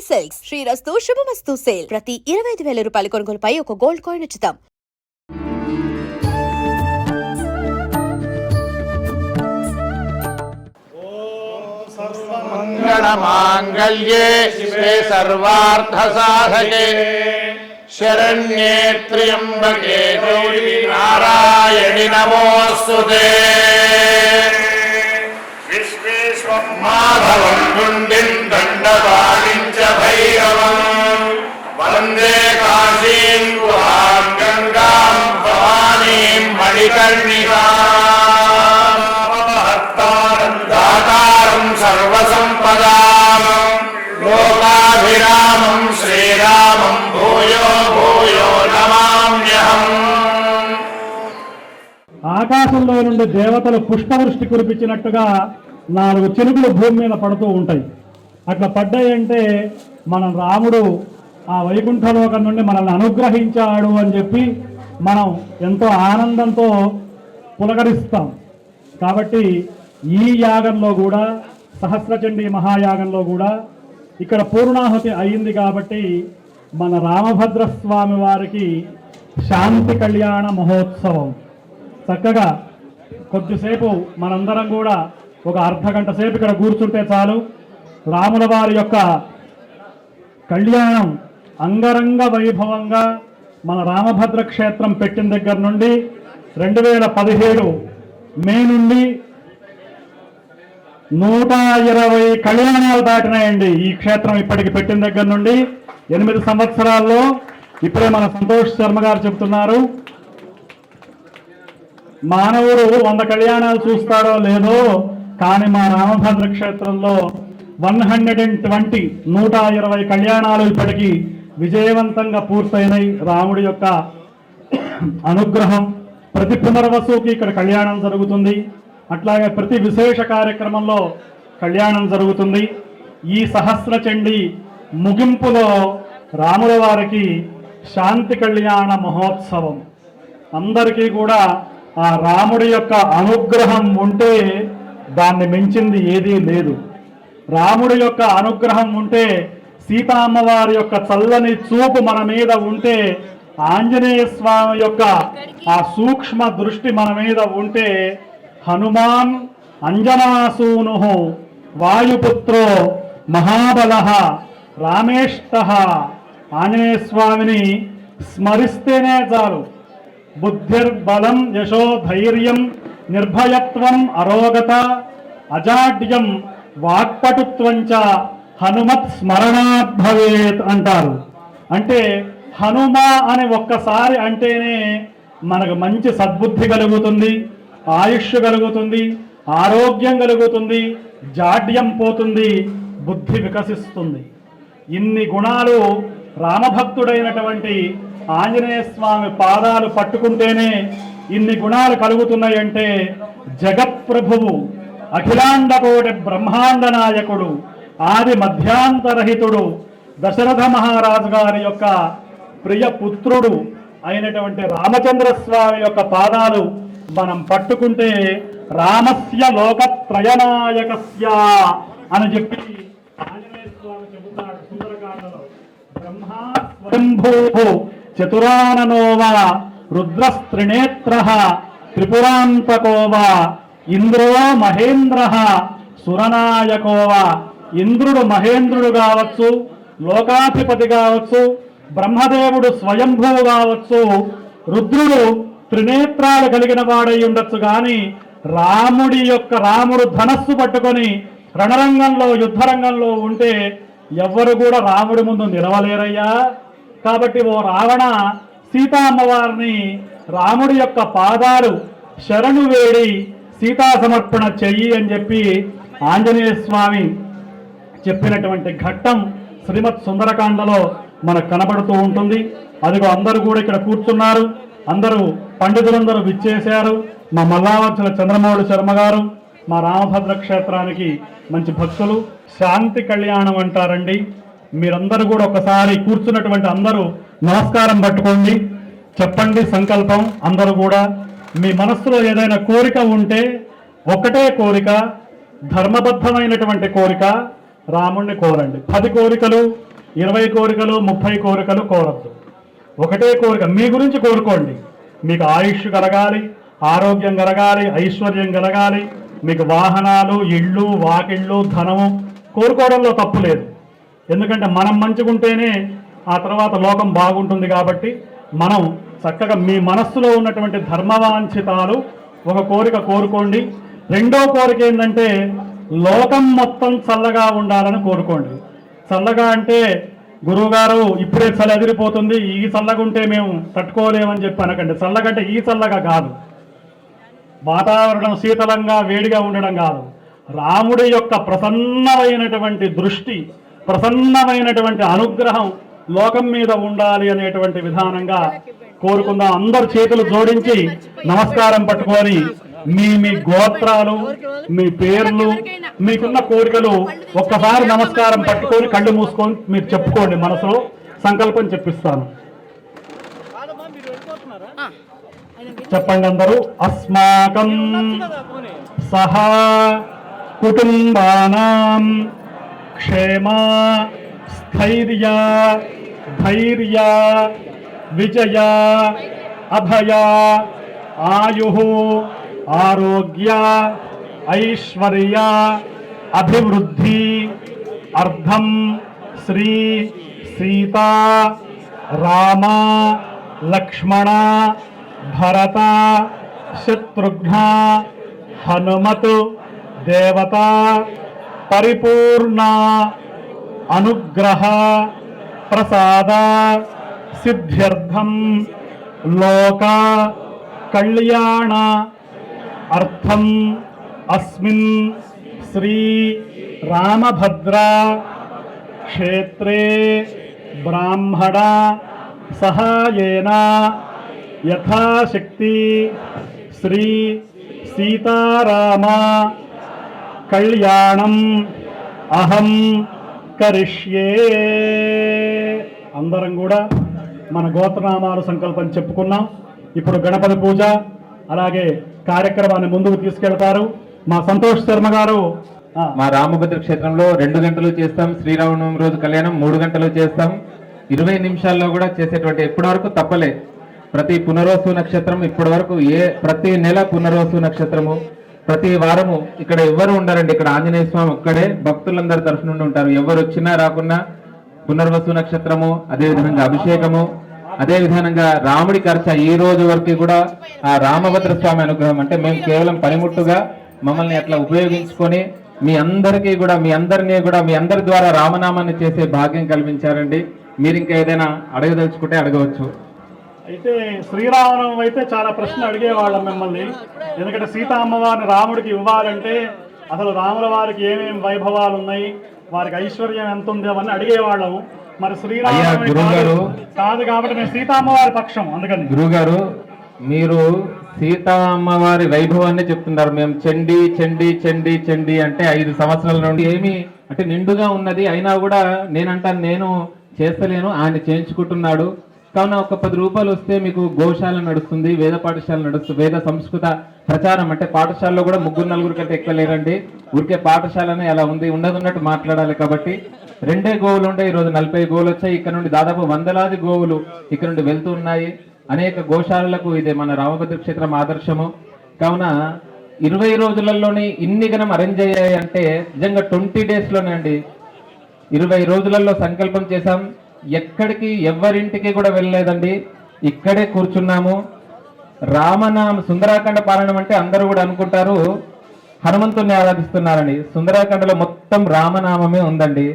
Silks శ్రీరస్తు శుభమస్తు sale ప్రతి 25,000 రూపాయల కొనుగోలుపై ఒక గోల్డ్ కాయిన్ ఉచితం. మంగళమాంగళ్యే శివే సర్వార్థ సాధకే శరణ్యే త్ర్యంబకే గౌరీ నారాయణి నమోస్తుతే. విశ్వేశ్వం మాధవం కుండిం దండపాణిం చ భైరవం వందే కాశీం గుహాం గంగాం భవానీం మణికర్ణికాం దాతారం సర్వసంపదాం లోకాభిరామం శ్రీరామం భూయో భూయో నమామ్యహం. ఆకాశంలో నుండి దేవతలు పుష్పవృష్టి కురిపించినట్టుగా 4 చినుకులు భూమి మీద పడుతూ ఉంటాయి. అట్లా పడ్డాయంటే మన రాముడు ఆ వైకుంఠలోకం నుండి మనల్ని అనుగ్రహించాడు అని చెప్పి మనం ఎంతో ఆనందంతో పులకరిస్తాం. కాబట్టి ఈ యాగంలో కూడా సహస్రచండీ మహాయాగంలో కూడా ఇక్కడ పూర్ణాహుతి అయింది కాబట్టి మన రామభద్రస్వామి వారికి శాంతి కళ్యాణ మహోత్సవం చక్కగా కొద్దిసేపు మనందరం కూడా ఒక అర్ధగంట సేపు ఇక్కడ కూర్చుంటే చాలు. రాముల వారి యొక్క కళ్యాణం అంగరంగ వైభవంగా మన రామభద్ర క్షేత్రం పెట్టిన దగ్గర నుండి 2017 మే నుండి 120 కళ్యాణాలు దాటినాయండి. ఈ క్షేత్రం ఇప్పటికి పెట్టిన దగ్గర నుండి 8 సంవత్సరాల్లో. ఇప్పుడే మన సంతోష్ శర్మ గారు చెప్తున్నారు, మానవుడు 100 కళ్యాణాలు చూస్తాడో లేదో కానీ మా రామభద్ర క్షేత్రంలో 120 కళ్యాణాలు ఇప్పటికీ విజయవంతంగా పూర్తయినాయి. రాముడి యొక్క అనుగ్రహం. ప్రతి పునర్వసుకి ఇక్కడ కళ్యాణం జరుగుతుంది. అట్లాగే ప్రతి విశేష కార్యక్రమంలో కళ్యాణం జరుగుతుంది. ఈ సహస్రచండీ ముగింపులో రాముల వారికి శాంతి కళ్యాణ మహోత్సవం. అందరికీ కూడా ఆ రాముడి యొక్క అనుగ్రహం ఉంటే దాన్ని మించింది ఏదీ లేదు. రాముడి యొక్క అనుగ్రహం ఉంటే, సీతామ్మవారి యొక్క చల్లని చూపు మన మీద ఉంటే, ఆంజనేయ స్వామి యొక్క ఆ సూక్ష్మ దృష్టి మన మీద ఉంటే, హనుమాన్ అంజనాసూను వాయుపుత్రో మహాబల రామేష్ట ఆంజనేయ స్వామిని స్మరిస్తేనే చాలు. బుద్ధిర్బలం యశో ధైర్యం నిర్భయత్వం అరోగత అజాడ్యం వాక్పటుత్వంచ హనుమత్ స్మరణాత్ భవేత్ అంటారు. అంటే హనుమ అని ఒక్కసారి అంటేనే మనకు మంచి సద్బుద్ధి కలుగుతుంది, ఆయుష్ కలుగుతుంది, ఆరోగ్యం కలుగుతుంది, జాడ్యం పోతుంది, బుద్ధి వికసిస్తుంది. ఇన్ని గుణాలు రామభక్తుడైనటువంటి ఆంజనేయ స్వామి పాదాలు పట్టుకుంటేనే ఇన్ని గుణాలు కలుగుతున్నాయంటే, జగత్ప్రభువు, అఖిలాండకోటి బ్రహ్మాండ నాయకుడు, ఆది మధ్యాంతరహితుడు, దశరథ మహారాజు గారి యొక్క ప్రియ పుత్రుడు అయినటువంటి రామచంద్రస్వామి యొక్క పాదాలు మనం పట్టుకుంటే రామస్య లోకత్రయనాయకస్య అని చెప్పి ఆంజనేయ స్వామి చెబుతాడు సుందరకాండలో. బ్రహ్మా స్వయంభూ చతురాననోవా రుద్రస్త్రినేత్ర త్రిపురాంతకోవా ఇంద్రో మహేంద్ర సురనాయకోవా. ఇంద్రుడు మహేంద్రుడు కావచ్చు, లోకాధిపతి కావచ్చు, బ్రహ్మదేవుడు స్వయంభువు కావచ్చు, రుద్రుడు త్రినేత్రాలు కలిగిన వాడై ఉండొచ్చు. కానీ రాముడు ధనస్సు పట్టుకొని రణరంగంలో యుద్ధరంగంలో ఉంటే ఎవ్వరు కూడా రాముడి ముందు నిలవలేరయ్యా. కాబట్టి ఓ రావణ, సీతా అమ్మవారిని రాముడి యొక్క పాదాలు శరణు వేడి సీతా సమర్పణ చెయ్యి అని చెప్పి ఆంజనేయ స్వామి చెప్పినటువంటి ఘట్టం శ్రీమత్ సుందరకాండలో మనకు కనబడుతూ ఉంటుంది. అదిగో అందరూ కూడా ఇక్కడ కూర్చున్నారు. అందరూ పండితులందరూ విచ్చేశారు. మా మల్లావచ్చల చంద్రమౌళి శర్మ గారు మా రామభద్ర క్షేత్రానికి మంచి భక్తులు. శాంతి కళ్యాణం అంటారండి. మీరందరూ కూడా ఒకసారి కూర్చున్నటువంటి అందరూ నమస్కారం పట్టుకోండి, చెప్పండి సంకల్పం. అందరూ కూడా మీ మనస్సులో ఏదైనా కోరిక ఉంటే, ఒకటే కోరిక, ధర్మబద్ధమైనటువంటి కోరిక, రాముణ్ణి కోరండి. 10 కోరికలు 20 కోరికలు 30 కోరికలు కోరద్దు. ఒకటే కోరిక మీ గురించి కోరుకోండి. మీకు ఆయుష్ కలగాలి, ఆరోగ్యం కలగాలి, ఐశ్వర్యం కలగాలి, మీకు వాహనాలు, ఇళ్ళు, వాకిళ్ళు, ధనము కోరుకోవడంలో తప్పు లేదు. ఎందుకంటే మనం మంచిగుంటేనే ఆ తర్వాత లోకం బాగుంటుంది. కాబట్టి మనం చక్కగా మీ మనస్సులో ఉన్నటువంటి ధర్మవాంఛితాలు ఒక కోరిక కోరుకోండి. రెండో కోరిక ఏంటంటే లోకం మొత్తం చల్లగా ఉండాలని కోరుకోండి. చల్లగా అంటే గురువుగారు ఇప్పుడే చలి ఎదిరిపోతుంది, ఈ చల్లగా ఉంటే మేము తట్టుకోలేమని చెప్పి అనకండి. చల్లగంటే ఈ చల్లగా కాదు, వాతావరణం శీతలంగా వేడిగా ఉండడం కాదు. రాముడి యొక్క ప్రసన్నమైనటువంటి దృష్టి, ప్రసన్నమైనటువంటి అనుగ్రహం లోకం మీద ఉండాలి అనేటువంటి విధానంగా కోరుకుందాం. అందరు చేతులు జోడించి నమస్కారం పట్టుకొని మీ గోత్రాలు, మీ పేర్లు, మీకున్న కోరికలు ఒక్కసారి నమస్కారం పట్టుకొని కళ్ళు మూసుకొని మీరు చెప్పుకోండి. మనసులో సంకల్పం చెప్పిస్తాను. చెప్పండి అందరూ. అస్మాకం సహా కుటుంబానాం క్షేమ స్థైర్య ధైర్య విజయ అభయ ఆయు ఆరోగ్య ఐశ్వర్య అభివృద్ధి అర్థం శ్రీ సీతా రామ లక్ష్మణ భరత శత్రుఘ్న హనుమత్ దేవత పరిపూర్ణ అనుగ్రహ ప్రసాద సిద్ధ్యర్థం లోక కళ్యాణ అర్థం అస్మిన్ శ్రీ రామభద్ర క్షేత్రే బ్రాహ్మణ సహాయేన యథాశక్తి శ్రీ సీతారామ కళ్యాణం అహం కరిష్యే. అందరం కూడా మన గోత్రనామాలు సంకల్పం చెప్పుకున్నాం. ఇప్పుడు గణపతి పూజ అలాగే కార్యక్రమాన్ని ముందుకు తీసుకెళ్తారు మా సంతోష్ శర్మ గారు. మా రామభద్ర క్షేత్రంలో 2 గంటలు చేస్తాం. శ్రీరామనవమి రోజు కళ్యాణం 3 గంటలు చేస్తాం. 20 నిమిషాల్లో కూడా చేసేటువంటి ఇప్పటి వరకు తప్పలే. ప్రతి పునరోసు నక్షత్రం ఇప్పటి వరకు ప్రతి నెల పునరోసు నక్షత్రము, ప్రతి వారము ఇక్కడ ఎవరు ఉండరండి. ఇక్కడ ఆంజనేయ స్వామి ఒక్కడే భక్తులందరి తరఫు నుండి ఉంటారు. ఎవరు వచ్చినా రాకున్నా పునర్వసు నక్షత్రము, అదేవిధంగా అభిషేకము, అదే విధంగా రాముడి ఖర్చ ఈ రోజు వరకు కూడా ఆ రామభద్ర స్వామి అనుగ్రహం. అంటే మేము కేవలం పనిముట్టుగా మమ్మల్ని అట్లా ఉపయోగించుకొని మీ అందరికీ కూడా మీ అందరి ద్వారా రామనామాన్ని చేసే భాగ్యం కల్పించారండి. మీరు ఇంకా ఏదైనా అడగదలుచుకుంటే అడగవచ్చు. అయితే శ్రీరామనవమి అయితే చాలా ప్రశ్నలు అడిగేవాళ్ళం మిమ్మల్ని. ఎందుకంటే సీతా అమ్మవారిని రాముడికి ఇవ్వాలంటే అసలు రాముల వారికి ఏమేమి వైభవాలు ఉన్నాయి, వారికి ఐశ్వర్యం ఎంత ఉంది అవన్నీ అడిగేవాళ్ళము. మరి శ్రీరామనవమి కాదు కాబట్టి నేను సీతా అమ్మవారి పక్షం. అందుకని గురుగారు మీరు సీతా అమ్మవారి వైభవాన్ని చెప్తున్నారు. మేము చండి చండి చండి చండి అంటే 5 సంవత్సరాల నుండి ఏమి అంటే నిండుగా ఉన్నది అయినా కూడా నేనంటాను నేను చేస్తలేను, ఆయన చేయించుకుంటున్నాడు. కావున ఒక 10 రూపాయలు వస్తే మీకు గోశాల నడుస్తుంది, వేద పాఠశాల నడుస్తుంది, వేద సంస్కృత ప్రచారం. అంటే పాఠశాలలో కూడా 3-4 కంటే ఎక్కువ లేరండి. ఊరికే పాఠశాలనే అలా ఉంది, ఉన్నట్టు మాట్లాడాలి. కాబట్టి 2 గోవులు ఉంటే ఈరోజు 40 గోవులు వచ్చాయి. ఇక్కడ నుండి దాదాపు వందలాది గోవులు ఇక్కడ నుండి వెళ్తూ ఉన్నాయి. అనేక గోశాలలకు ఇదే మన రామభద్ర క్షేత్రం ఆదర్శము. కావున 20 రోజులలోనే ఇన్ని గణం అరేంజ్ అయ్యాయి అంటే నిజంగా 20 డేస్లోనే అండి. 20 రోజులలో సంకల్పం చేశాం. ఎక్కడికి ఎవరింటికి కూడా వెళ్ళలేదండి, ఇక్కడే కూర్చున్నాము. రామనామ సుందరాఖండ పారాయణం అంటే అందరూ కూడా అనుకుంటారు హనుమంతుని ఆరాధిస్తున్నారని. సుందరాఖండలో మొత్తం రామనామమే ఉందండి.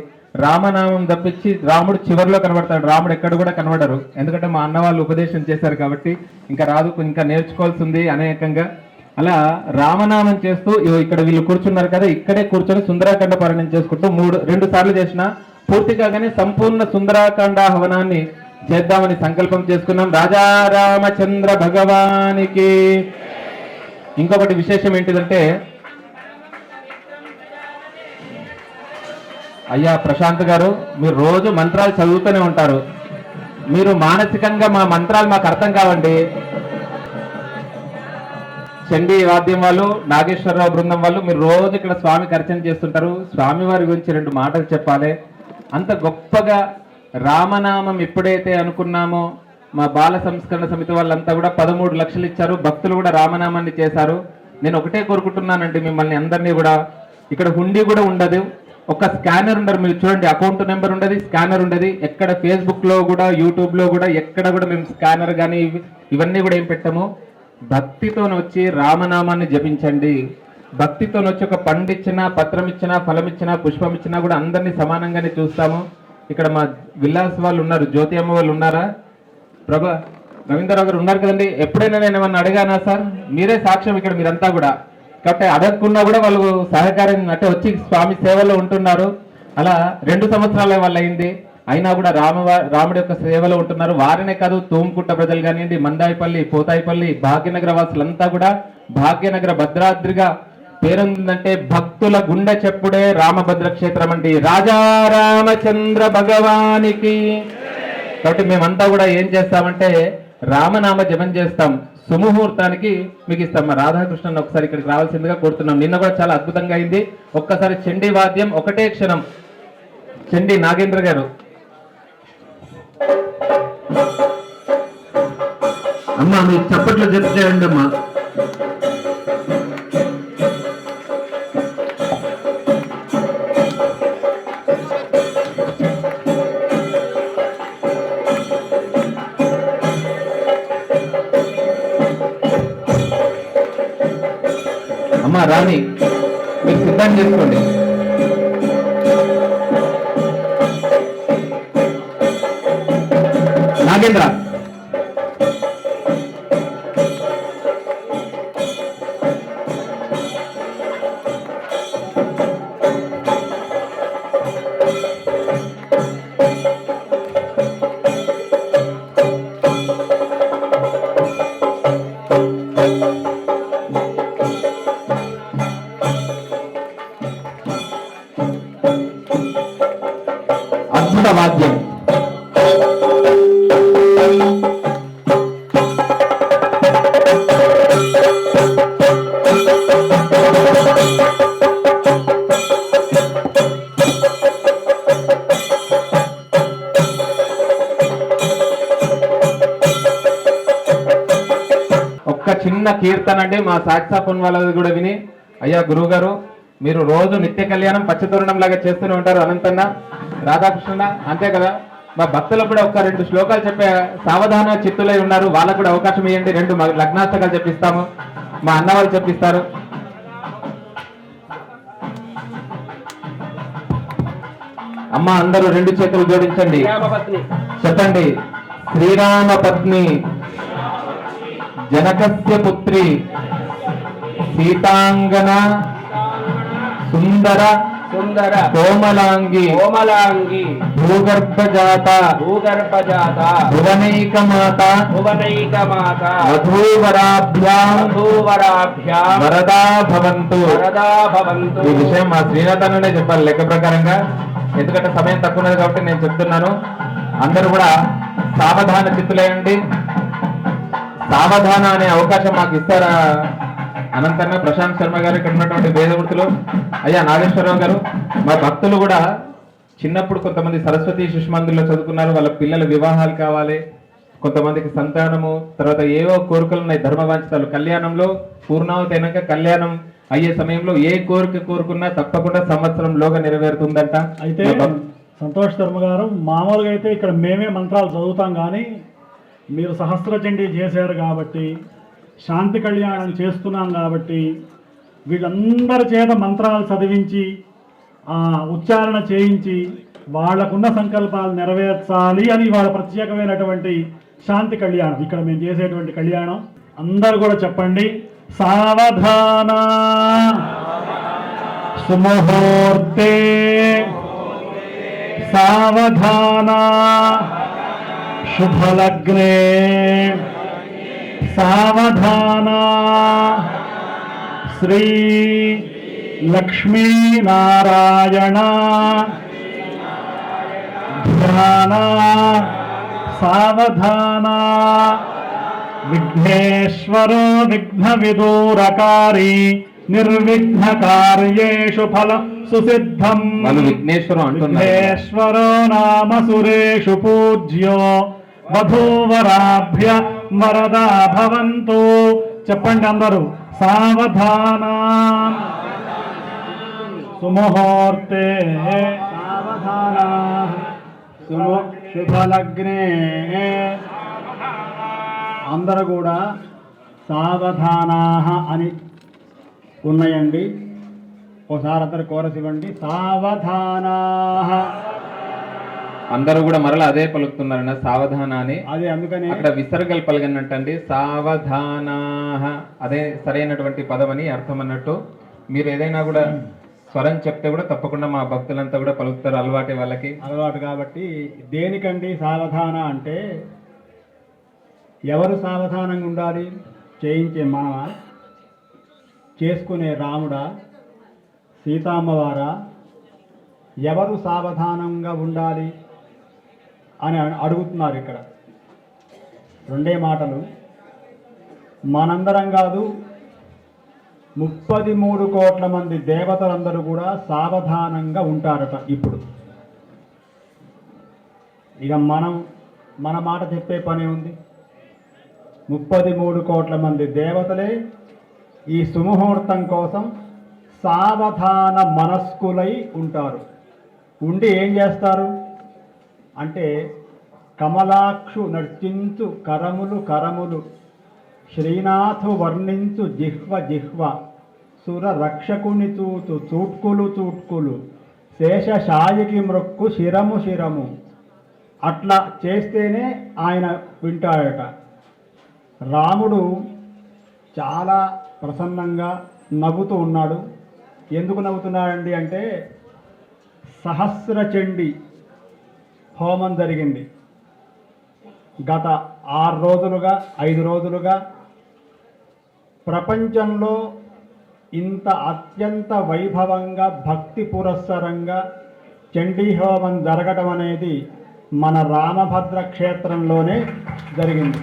రామనామం తప్పించి రాముడు చివరిలో కనబడతాడు, రాముడు ఎక్కడ కూడా కనబడరు. ఎందుకంటే మా అన్న వాళ్ళు ఉపదేశం చేశారు కాబట్టి ఇంకా రాదు, ఇంకా నేర్చుకోవాల్సింది అనేకంగా. అలా రామనామం చేస్తూ ఇక్కడ వీళ్ళు కూర్చున్నారు కదా, ఇక్కడే కూర్చొని సుందరాఖండ పారాయణం చేసుకుంటూ 2 సార్లు చేసిన పూర్తి కాగానే సంపూర్ణ సుందరాఖండ హవనాన్ని చేద్దామని సంకల్పం చేసుకున్నాం. రాజా రామచంద్ర భగవానికి. ఇంకొకటి విశేషం ఏంటిదంటే అయ్యా ప్రశాంత్ గారు మీరు రోజు మంత్రాలు చదువుతూనే ఉంటారు. మీరు మానసికంగా మా మంత్రాలు మాకు అర్థం కావండి. చండీ వాద్యం వాళ్ళు, నాగేశ్వరరావు బృందం వాళ్ళు మీరు రోజు ఇక్కడ స్వామికి అర్చన చేస్తుంటారు. స్వామి వారి గురించి 2 మాటలు చెప్పాలి. అంత గొప్పగా రామనామం ఎప్పుడైతే అనుకున్నామో మా బాల సంస్కరణ సమితి వాళ్ళంతా కూడా 13 లక్షలు ఇచ్చారు, భక్తులు కూడా రామనామాన్ని చేశారు. నేను ఒకటే కోరుకుంటున్నానండి మిమ్మల్ని అందరినీ కూడా, ఇక్కడ హుండీ కూడా ఉండదు, ఒక స్కానర్ ఉండరు, మీరు చూడండి అకౌంట్ నెంబర్ ఉండదు, స్కానర్ ఉండదు. ఎక్కడ ఫేస్బుక్లో కూడా యూట్యూబ్లో కూడా ఎక్కడ కూడా మేము స్కానర్ కానీ ఇవన్నీ కూడా ఏం పెట్టాము. భక్తితో వచ్చి రామనామాన్ని జపించండి. భక్తితో వచ్చి ఒక పండు ఇచ్చినా, పత్రం ఇచ్చినా, ఫలం ఇచ్చినా, పుష్పం ఇచ్చినా కూడా అందరినీ సమానంగానే చూస్తాము. ఇక్కడ మా విలాస్ వాళ్ళు ఉన్నారు, జ్యోతి అమ్మ వాళ్ళు ఉన్నారా, ప్రభా రవీంద్రరావు గారు ఉన్నారు కదండి. ఎప్పుడైనా నేను ఏమన్నా అడిగానా సార్? మీరే సాక్ష్యం ఇక్కడ మీరంతా కూడా. కాబట్టి అడగకుండా కూడా వాళ్ళు సహకారం అంటే వచ్చి స్వామి సేవలో ఉంటున్నారు. అలా 2 సంవత్సరాల వాళ్ళు అయింది, అయినా కూడా రాముడి యొక్క సేవలో ఉంటున్నారు. వారినే కాదు, తూముకుంట ప్రజలు కానివ్వండి, మందాయిపల్లి, పోతాయిపల్లి, భాగ్యనగర వాసులంతా కూడా భాగ్యనగర భద్రాద్రిగా పేరుందంటే భక్తుల గుండె చెప్పుడే రామభద్ర క్షేత్రం అండి. రాజా రామచంద్ర భగవానికి. కాబట్టి మేమంతా కూడా ఏం చేస్తామంటే రామనామ జపం చేస్తాం. సుముహూర్తానికి మీకు ఇస్తాం. మా రాధాకృష్ణన్ ఒకసారి ఇక్కడికి రావాల్సిందిగా కోరుతున్నాం. నిన్న కూడా చాలా అద్భుతంగా అయింది. ఒక్కసారి చండీ వాద్యం ఒకటే క్షణం. చండీ నాగేంద్ర గారు. అమ్మా మీరు చప్పట్లు చెప్తాయండి అమ్మా. అమ్మా రాణి మీరు సిద్ధం చేసుకోండి. నాగేంద్ర అద్భుత వాద్యం. ఒక్క చిన్న కీర్తన అండి, మా సాక్సాఫోన్ వాళ్ళది కూడా విని, అయ్యా గురువు గారు మీరు రోజు నిత్య కళ్యాణం పచ్చతోరణం లాగా చేస్తూనే ఉంటారు, అనంతన్న రాధాకృష్ణ అంతే కదా. మా భక్తులకు కూడా ఒక 2 శ్లోకాలు చెప్పే సావధాన చిత్తులై ఉన్నారు, వాళ్ళకు కూడా అవకాశం ఇవ్వండి. 2 లగ్నాష్టకాలు చెప్పిస్తాము, మా అన్న వాళ్ళు చెప్పిస్తారు. అమ్మ అందరూ 2 చేతులు జోడించండి, చెప్పండి. శ్రీరామ పత్ని జనకస్య పుత్రి సీతాంగన సుందర సుందర కోమలాంగి కోమలాంగి భూగర్భజాత భూగర్భజాత భువనైక మాత భువనైక మాత వధూవరాభ్యాం వధూవరాభ్యాం వరదా భవంతు వరదా భవంతు. ఈ విషయం మా శ్రీనాథనే చెప్పాలి లెక్క ప్రకారంగా, ఎందుకంటే సమయం తక్కువ ఉన్నది కాబట్టి నేను చెప్తున్నాను. అందరూ కూడా సావధాన చిత్తులేయండి. సావధాన అనే అవకాశం మాకు ఇస్తారా అనంతన్న? ప్రశాంత్ శర్మ గారు, ఇక్కడ ఉన్నటువంటి వేదమూర్తులు, అయ్యా నాగేశ్వరరావు గారు. మా భక్తులు కూడా చిన్నప్పుడు కొంతమంది సరస్వతి శిశు మందిర్లో చదువుకున్నారు, వాళ్ళ పిల్లల వివాహాలు కావాలి, కొంతమందికి సంతానము, తర్వాత ఏవో కోరికలు ఉన్నాయి, ధర్మవాంఛితాలు. కళ్యాణంలో పూర్ణావతి అయినాక కళ్యాణం అయ్యే సమయంలో ఏ కోరిక కోరుకున్నా తప్పకుండా సంవత్సరంలోగా నెరవేరుతుందంట. అయితే సంతోష్ శర్మ గారు, మామూలుగా అయితే ఇక్కడ మేమే మంత్రాలు చదువుతాం, కానీ మీరు సహస్రచండీ చేశారు కాబట్టి, శాంతి కళ్యాణం చేస్తున్నాం కాబట్టి, వీళ్ళందరి చేత మంత్రాలు చదివించి ఉచ్చారణ చేయించి వాళ్ళకున్న సంకల్పాలు నెరవేర్చాలి అని వాళ్ళ ప్రత్యేకమైనటువంటి శాంతి కళ్యాణం ఇక్కడ మేము చేసేటువంటి కళ్యాణం. అందరూ కూడా చెప్పండి, సావధాన సుముహూర్తే సావధాన శుభలగ్నే సావధాన శ్రీ లక్ష్మీనారాయణ ధ్యాన సావధాన విఘ్నేశ్వరో విఘ్న విదూరకారి నిర్విఘ్న కార్యేషు ఫల సుసిద్ధం. వాళ్ళు విఘ్నేశ్వరం అంటున్నారు. విఘ్నేశ్వరో నామ సురేషు పూజ్యో వధూవరాభ్య వరదా భవంతు. చెప్పండి అందరూ. సావధాన సుముహూర్తే సావధాన శుభలగ్నే. అందరూ కూడా సావధానా అని ఉన్నాయండి. ఒకసారి అందరు కోరస్ ఇవ్వండి. సావధానా. అందరూ కూడా మరలా అదే పలుకుతున్నారన్న సావధాన అని. అదే అందుకని అక్కడ విసర్గలు పలిగినట్టండి. సావధానా అదే సరైనటువంటి పదం అని అర్థం అన్నట్టు. మీరు ఏదైనా కూడా స్వరం చెప్తే కూడా తప్పకుండా మా భక్తులంతా కూడా పలుకుతారు, అలవాటే వాళ్ళకి అలవాటు. కాబట్టి దేనికండి సావధాన అంటే ఎవరు సావధానంగా ఉండాలి? చేయించే మనమా, చేసుకునే రాముడా, సీతామ్మవారా? ఎవరు సావధానంగా ఉండాలి అని అడుగుతున్నారు ఇక్కడ. రెండే మాటలు. మనందరం కాదు, 33 కోట్ల మంది దేవతలందరూ కూడా సావధానంగా ఉంటారట. ఇప్పుడు ఇక మన మాట చెప్పే పనే ఉంది. 33 కోట్ల మంది దేవతలే ఈ సుముహూర్తం కోసం సావధాన మనస్కులై ఉంటారు. ఉండి ఏం చేస్తారు అంటే, కమలాక్షు నర్చించు కరములు కరములు, శ్రీనాథు వర్ణించు జిహ్వ జిహ్వ, సుర రక్షకుని చూచు చూట్కులు చూట్కులు, శేషశాయికి మృక్కు శిరము శిరము. అట్లా చేస్తేనే ఆయన వింటాడట. రాముడు చాలా ప్రసన్నంగా నవ్వుతూ ఉన్నాడు. ఎందుకు నవ్వుతున్నాడండి అంటే, సహస్రచండి హోమం జరిగింది. గత 6 రోజులుగా 5 రోజులుగా ప్రపంచంలో ఇంత అత్యంత వైభవంగా భక్తి పురస్సరంగా చండీ హోమం జరగటం అనేది మన రామభద్ర క్షేత్రంలోనే జరిగింది.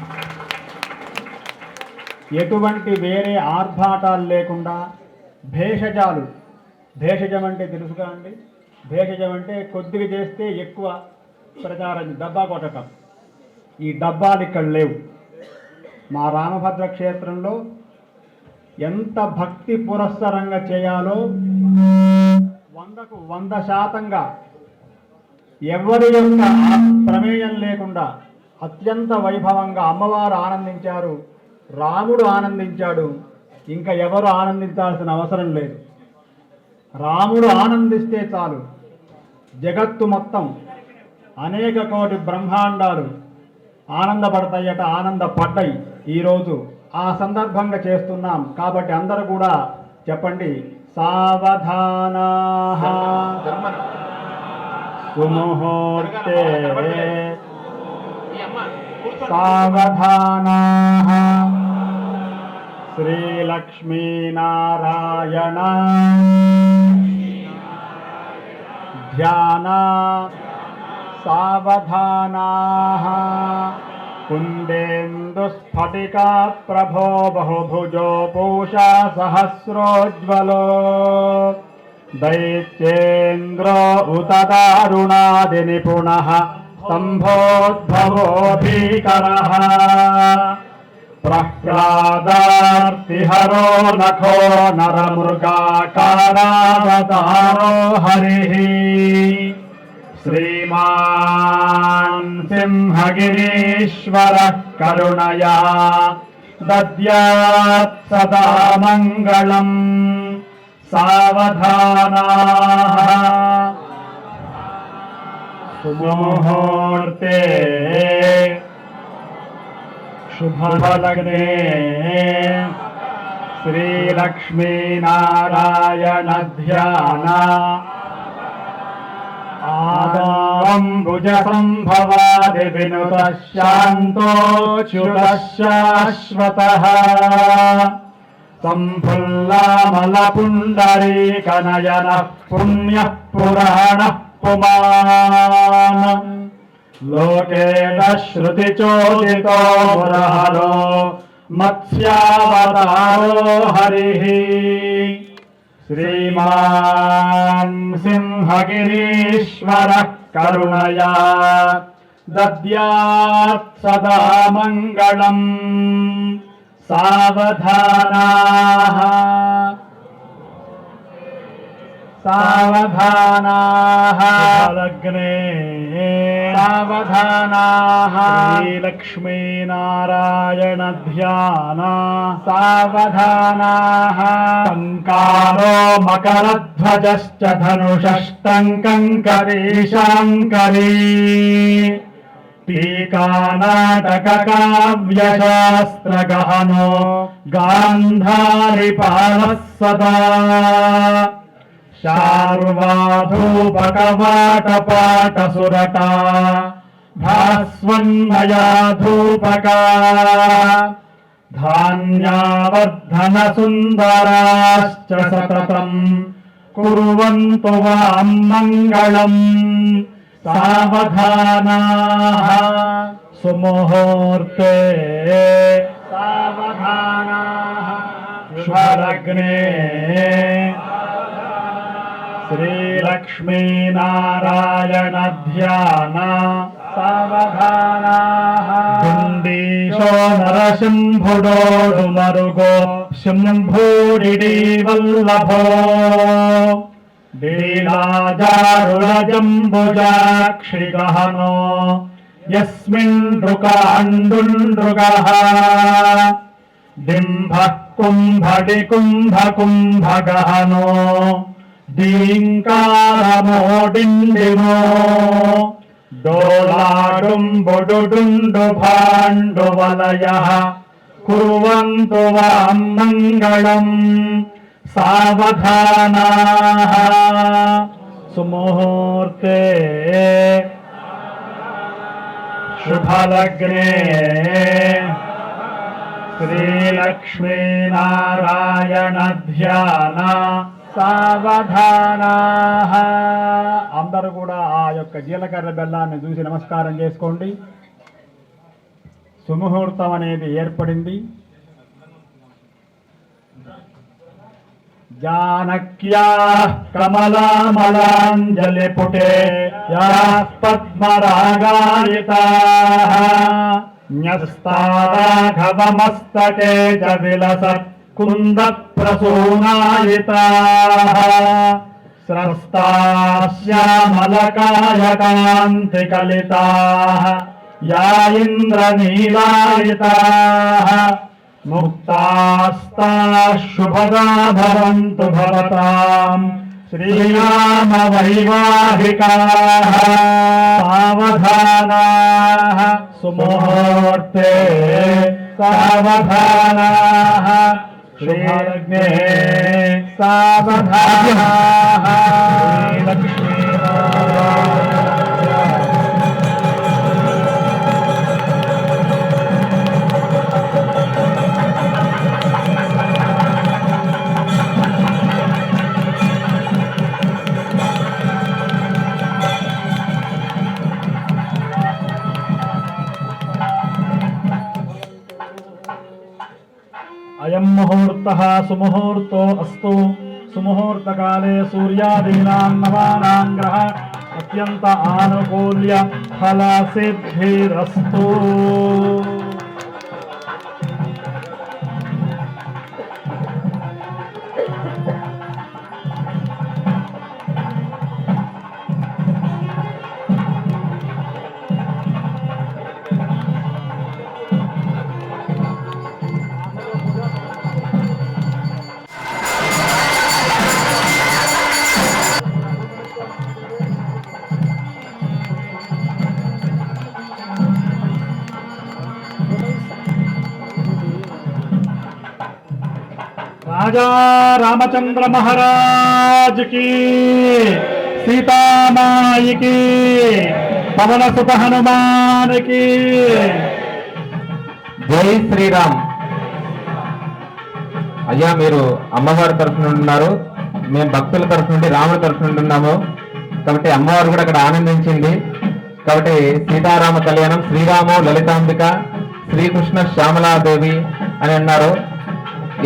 ఎటువంటి వేరే ఆర్భాటాలు లేకుండా భేషజాలు. భేషజం అంటే తెలుసుగా అండి? భేషజం అంటే కొద్దిగా చేస్తే ఎక్కువ ప్రచారం, డబ్బా కొట్టటం. ఈ డబ్బాలు ఇక్కడ లేవు. మా రామభద్ర క్షేత్రంలో ఎంత భక్తి పురస్సరంగా చేయాలో 100కు 100% ఎవరి యొక్క ప్రమేయం లేకుండా అత్యంత వైభవంగా అమ్మవారు ఆనందించారు, రాముడు ఆనందించాడు. ఇంకా ఎవరు ఆనందించాల్సిన అవసరం లేదు. రాముడు ఆనందిస్తే చాలు, జగత్తు మొత్తం అనేక కోటి బ్రహ్మాండాలు ఆనందపడతాయట, ఆనందపడ్డాయి ఈరోజు. ఆ సందర్భంగా చేస్తున్నాం కాబట్టి అందరూ కూడా చెప్పండి. సావధానా సుముహూర్తే సావధానా శ్రీలక్ష్మీనారాయణ ధ్యాన సావధానా కుందేందుస్ఫటికా ప్రభో బహుభుజో పూషా సహస్రోజ్వలో దైత్యేంద్రో ఉత దారుణాది నిపుణః సంభోద్భవో భీకరః ప్రహ్లాదార్తిహరో నఖో నరమృగాకారావతారో హరిః శ్రీమాన్ సింహగిరీశ్వరః కరుణయా దద్యాత్ సదా మంగళం. సావధానాః సుముహూర్తే శుభలగ్నే శ్రీలక్ష్మీనారాయణ ధ్యాన ఆదాంబుజ సంభవాది వినుత శాంతోచ్యుత శాశ్వతః సంఫుల్లామల పుండరీకనయనః పుణ్యః పురాణః పుమాన్ లోకేన శ్రుతిచోదితో మురహరో మత్స్యావతారో హరిః శ్రీమాన్ సింహగిరీశ్వరః కరుణయా దద్యాత్ సదా మంగళం సావధానాః సావధానాః లగ్నే సావధానాః శ్రీలక్ష్మీనారాయణ ధ్యాన సావధానాః సంకారో మకరధ్వజశ్చ ధనుషష్టంకం కరీశాంకరీ టీకానాటక కావ్యశాస్త్ర గహనో గాంధారి పాలః సదా శార్వాధూపకవాటపాటసురట భాస్వన్మయా ధూపకా ధాన్యావర్ధన సుందరాశ్చ సతతం కుర్వంతు వాం మంగళం సావధానాః సుముహూర్తే సావధానాః శుభలగ్నే శ్రీలక్ష్మీనారాయణ ధ్యాన సావధానాః గుండీశో నరసింహుడోడు మరుగో శంభూడిడి వల్లభో లీలాజారుణజంబుజాక్షి గహనో యస్మిన్ నృకాండునృగః డింభః కుంభడి కుంభ గహనో దీంకారమోడిండిమో డోలాడుంబుడుండు భాండువలయః కుర్వంతు వాం మంగళం సావధానాః సుముహూర్తే శుభలగ్నే శ్రీలక్ష్మీనారాయణ ధ్యాన సావధానాః. అందరూ కూడా ఆ యొక్క జీలకర్ర బెల్లాన్ని చూసి నమస్కారం చేసుకోండి. సుముహూర్తం అనేది ఏర్పడింది. జానక్యా కమలామలాంజలి పుటే యాః పద్మరాగాయితాః న్యస్తారాఘవమస్తకే చ విలసత్ కుంద ప్రసూనాయితాః స్రస్తాశ్యామలకాయకాంతి కలితాః యా ఇంద్రనీలాయితాః ముక్తాస్తాః శుభదా భవంతు భవతాం శ్రీరామ వైవాహికాః సావధానాః సుముహూర్తే సావధానాః శ్రీలగ్నే సావధానాః అయం ముహూర్తః సుముహూర్తో అస్తు. సుముహూర్తకాలే సూర్యాదీనాం నవానాం గ్రహ అత్యంత ఆనుకూల్య ఫల సిద్ధిరస్తు. రాజా రామచంద్ర మహారాజ్ కి, సీతామాయి కి, పవన సుత హనుమాన్ కి. జై శ్రీరామ్. అయ్యా మీరు అమ్మవారి తరఫు నుండి ఉన్నారు, మేము భక్తుల తరఫు నుండి రాముడి తరఫు నుండి ఉన్నాము. కాబట్టి అమ్మవారు కూడా అక్కడ ఆనందించింది. కాబట్టి సీతారామ కళ్యాణం, శ్రీరాము లలితాంబిక, శ్రీకృష్ణ శ్యామలాదేవి, అని అన్నారు.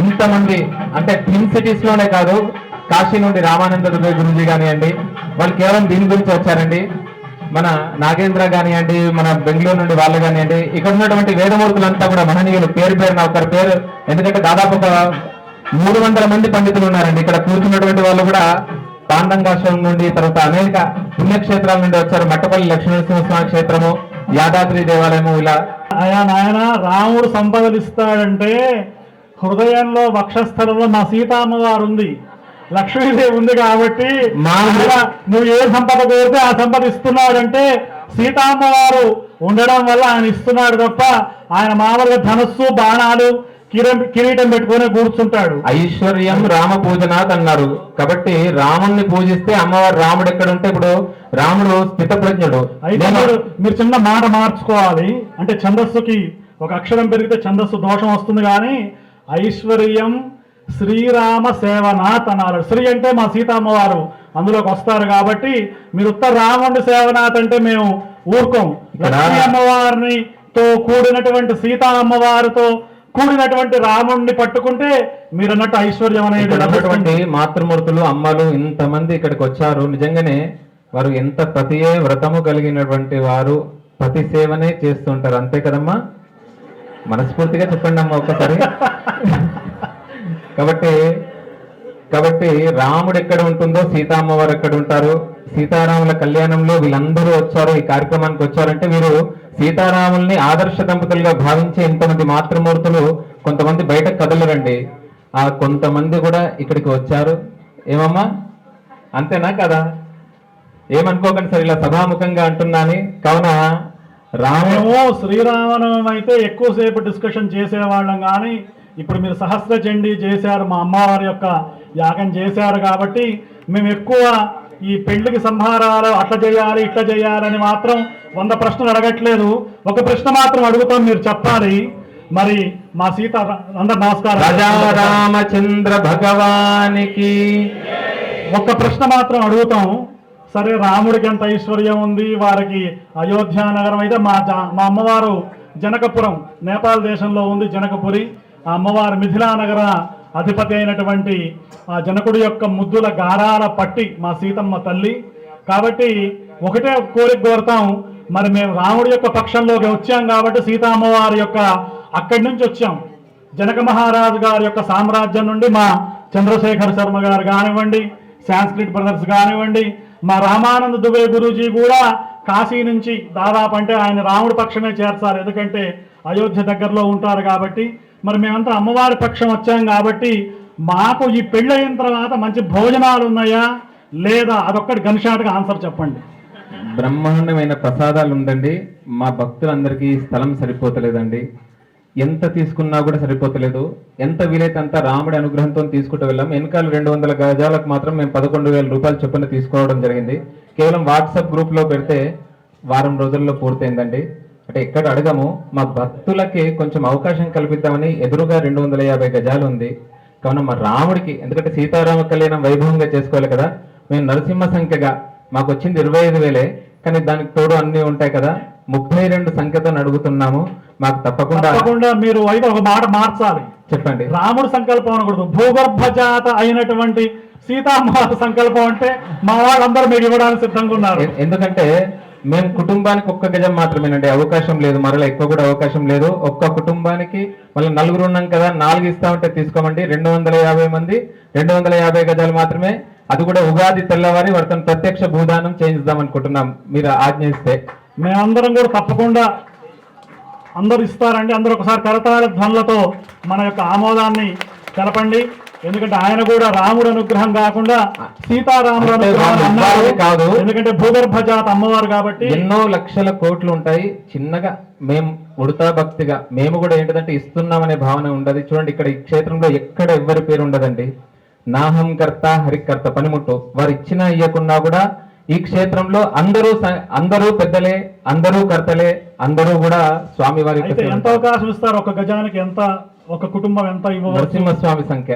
ఇంతమంది అంటే ట్విన్ సిటీస్ లోనే కాదు, కాశీ నుండి రామానంద దుబే గురుజీ కానివ్వండి, వాళ్ళు కేవలం దీని గురించి వచ్చారండి. మన నాగేంద్ర కానివ్వండి, మన బెంగళూరు నుండి వాళ్ళు కానివ్వండి, ఇక్కడ ఉన్నటువంటి వేదమూర్తులంతా కూడా మహనీయులు, పేరు పేరున ఒకరి పేరు, ఎందుకంటే దాదాపు ఒక 300 మంది పండితులు ఉన్నారండి. ఇక్కడ కూర్చున్నటువంటి వాళ్ళు కూడా పాండంగాశ్రమం నుండి, తర్వాత అనేక పుణ్యక్షేత్రాల నుండి వచ్చారు. మట్టపల్లి లక్ష్మీనరసింహస్వామి క్షేత్రము, యాదాద్రి దేవాలయము, ఇలా. నాయన రాముడు సంపదలు ఇస్తాడంటే హృదయంలో వక్షస్థలంలో మా సీతామ్మవారు ఉంది, లక్ష్మీదేవి ఉంది కాబట్టి నువ్వు ఏ సంపద కోరితే ఆ సంపద ఇస్తున్నాడంటే సీతామ్మవారు ఉండడం వల్ల ఆయన ఇస్తున్నాడు తప్ప ఆయన మామూలుగా ధనస్సు బాణాలు కిరీటం పెట్టుకుని కూర్చుంటాడు. ఐశ్వర్యం రామ పూజనాథ్ అన్నారు కాబట్టి రాముణ్ణి పూజిస్తే అమ్మవారు రాముడు ఎక్కడ ఉంటే ఇప్పుడు రాముడు స్థితప్రజ్ఞుడు. అయితే మీరు చిన్న మాట మార్చుకోవాలి, అంటే ఛందస్సుకి ఒక అక్షరం పెరిగితే ఛందస్సు దోషం వస్తుంది, కానీ ఐశ్వర్యం శ్రీరామ సేవనాథ్ అన్నారు. శ్రీ అంటే మా సీతామ్మవారు అందులోకి వస్తారు కాబట్టి మీరు ఉత్తర రాముడి సేవనాథ్ అంటే మేము ఊరుకోం. లక్ష్మీ అమ్మవారిని తో కూడినటువంటి సీతా అమ్మవారితో కూడినటువంటి రాముడిని పట్టుకుంటే మీరు అన్నట్టు ఐశ్వర్యం అనేది. మాతృమూర్తులు అమ్మలు ఇంతమంది ఇక్కడికి వచ్చారు. నిజంగానే వారు ఎంత ప్రతియే వ్రతము కలిగినటువంటి వారు, ప్రతి సేవనే చేస్తుంటారు. అంతే కదమ్మా, మనస్ఫూర్తిగా చెప్పండి అమ్మ ఒక్కసారి. కాబట్టి రాముడు ఎక్కడ ఉంటుందో సీతామ్మవారు ఎక్కడ ఉంటారు. సీతారాముల కళ్యాణంలో వీళ్ళందరూ వచ్చారు, ఈ కార్యక్రమానికి వచ్చారంటే వీరు సీతారాముల్ని ఆదర్శ దంపతులుగా భావించే ఇంతమంది మాతృమూర్తులు కొంతమంది బయటకు కదలరండి. ఆ కొంతమంది కూడా ఇక్కడికి వచ్చారు. ఏమమ్మా, అంతేనా కదా? ఏమనుకోకండి సార్, ఇలా సభాముఖంగా అంటున్నాని. కావున రామేమో శ్రీరామనవమి అయితే ఎక్కువసేపు డిస్కషన్ చేసేవాళ్ళం, కానీ ఇప్పుడు మీరు సహస్ర చండీ చేశారు, మా అమ్మవారి యొక్క యాగం చేశారు కాబట్టి మేము ఎక్కువ ఈ పెళ్లికి సంహారాలు అట్లా చేయాలి ఇట్లా చేయాలని మాత్రం 100 ప్రశ్నలు అడగట్లేదు. ఒక ప్రశ్న మాత్రం అడుగుతాం, మీరు చెప్పాలి. మరి మా సీత అందరు నమస్కారం. రామచంద్ర భగవానికి ఒక్క ప్రశ్న మాత్రం అడుగుతాం. సరే, రాముడికి ఎంత ఐశ్వర్యం ఉంది, వారికి అయోధ్య నగరం అయితే మా అమ్మవారు జనకపురం నేపాల్ దేశంలో ఉంది, జనకపురి. ఆ అమ్మవారు మిథిలా నగర అధిపతి అయినటువంటి ఆ జనకుడి యొక్క ముద్దుల గారాల పట్టి మా సీతమ్మ తల్లి కాబట్టి ఒకటే కోరిక కోరుతాం. మరి మేము రాముడి యొక్క పక్షంలోకి వచ్చాం కాబట్టి సీతా అమ్మవారి యొక్క అక్కడి నుంచి వచ్చాం. జనక మహారాజు గారి యొక్క సామ్రాజ్యం నుండి మా చంద్రశేఖర్ శర్మ గారు కానివ్వండి, సాంస్క్రిట్ బ్రదర్స్ కానివ్వండి, మా రామానంద దుబే గురూజీ కూడా కాశీ నుంచి దాదాపు అంటే ఆయన రాముడి పక్షమే చేర్చాలి, ఎందుకంటే అయోధ్య దగ్గరలో ఉంటారు కాబట్టి. మరి మేమంతా అమ్మవారి పక్షం వచ్చాం కాబట్టి మాకు ఈ పెళ్ళయిన తర్వాత మంచి భోజనాలు ఉన్నాయా లేదా, అదొక్కటి గన్షాట్గా ఆన్సర్ చెప్పండి. బ్రహ్మాండమైన ప్రసాదాలు ఉందండి. మా భక్తులందరికీ స్థలం సరిపోతలేదండి, ఎంత తీసుకున్నా కూడా సరిపోతలేదు. ఎంత వీలైతే అంత రాముడి అనుగ్రహంతో తీసుకుంటూ వెళ్ళాం. వెనకాల 200 గజాలకు మాత్రం మేము 11,000 రూపాయలు చొప్పున తీసుకోవడం జరిగింది. కేవలం వాట్సాప్ గ్రూప్లో పెడితే వారం రోజుల్లో పూర్తయిందండి. అంటే ఎక్కడ అడగము, మా భక్తులకి కొంచెం అవకాశం కల్పిద్దామని ఎదురుగా 250 గజాలు ఉంది. కావున మా రాముడికి, ఎందుకంటే సీతారామ కళ్యాణం వైభవంగా చేసుకోవాలి కదా, మేము నరసింహ సంఖ్యగా మాకు వచ్చింది 25,000, కానీ దానికి తోడు అన్ని ఉంటాయి కదా, 32 సంఖ్యతో అడుగుతున్నాము. మాకు తప్పకుండా మీరు అయితే ఒక మాట మార్చాలి. చెప్పండి. రాముడు సంకల్పం అనకూడదు, భూగర్భ జాత అయినటువంటి సీతామ్మవారి సంకల్పం అంటే మా వాళ్ళందరూ మీరు ఇవ్వడానికి సిద్ధంగా ఉన్నారు. ఎందుకంటే మేము కుటుంబానికి 1 గజం మాత్రమేనండి, అవకాశం లేదు, మరలా ఎక్కువ కూడా అవకాశం లేదు. ఒక్క కుటుంబానికి మళ్ళీ 4 ఉన్నాం కదా, 4 ఇస్తామంటే తీసుకోమండి. 250 మంది 250 గజాలు మాత్రమే, అది కూడా ఉగాది తెల్లవారి వర్తం ప్రత్యక్ష భూదానం చేయిద్దాం అనుకుంటున్నాం, మీరు ఆజ్ఞయిస్తే. మేమందరం కూడా తప్పకుండా అందరూ ఇస్తారండి. అందరూ ఒకసారి కరతాళ ధ్వనులతో మన యొక్క ఆమోదాన్ని తెలపండి. ఎందుకంటే ఆయన కూడా రాముడు అనుగ్రహం కాకుండా సీతారాముడు అనుగ్రహం కాదు, ఎందుకంటే భూగర్భ జాత అమ్మవారు కాబట్టి. ఎన్నో లక్షల కోట్లు ఉంటాయి. చిన్నగా మేము ఉడతా భక్తిగా మేము కూడా ఏంటంటే ఇస్తున్నామనే భావన ఉండదు. చూడండి, ఇక్కడ ఈ క్షేత్రంలో ఎక్కడ ఎవరి పేరు ఉండదండి. నాహం కర్త హరికర్త పనిముట్టు, వారు ఇచ్చినా ఇయ్యకున్నా కూడా ఈ క్షేత్రంలో అందరూ పెద్దలే, అందరూ కర్తలే, అందరూ కూడా స్వామి వారి. ఎంత అవకాశం ఇస్తారు? 1 గజానికి ఎంత, ఒక కుటుంబం ఎంత ఇవ్వవచ్చు? నరసింహస్వామి సంఖ్య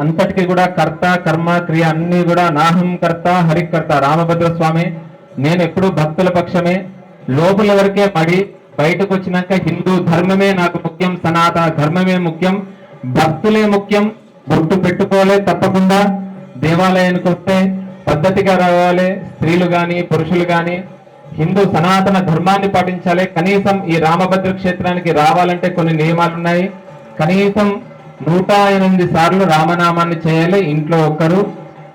అంతటికి కూడా కర్త కర్మ క్రియ అన్ని కూడా నాహం కర్త హరికర్త రామభద్ర స్వామి. నేను ఎప్పుడు భక్తుల పక్షమే, లోపల వరకే పడి బయటకు వచ్చినాక హిందూ ధర్మమే నాకు ముఖ్యం, సనాతన ధర్మమే ముఖ్యం, భక్తులే ముఖ్యం. బొట్టు పెట్టుకోలే, తప్పకుండా దేవాలయానికి వస్తే పద్ధతిగా రావాలి. స్త్రీలు గాని పురుషులు గాని హిందూ సనాతన ధర్మాన్ని పాటించాలి. కనీసం ఈ రామభద్ర క్షేత్రానికి రావాలంటే కొన్ని నియమాలు ఉన్నాయి. కనీసం 108 సార్లు రామనామాన్ని చేయాలి. ఇంట్లో ఒక్కరు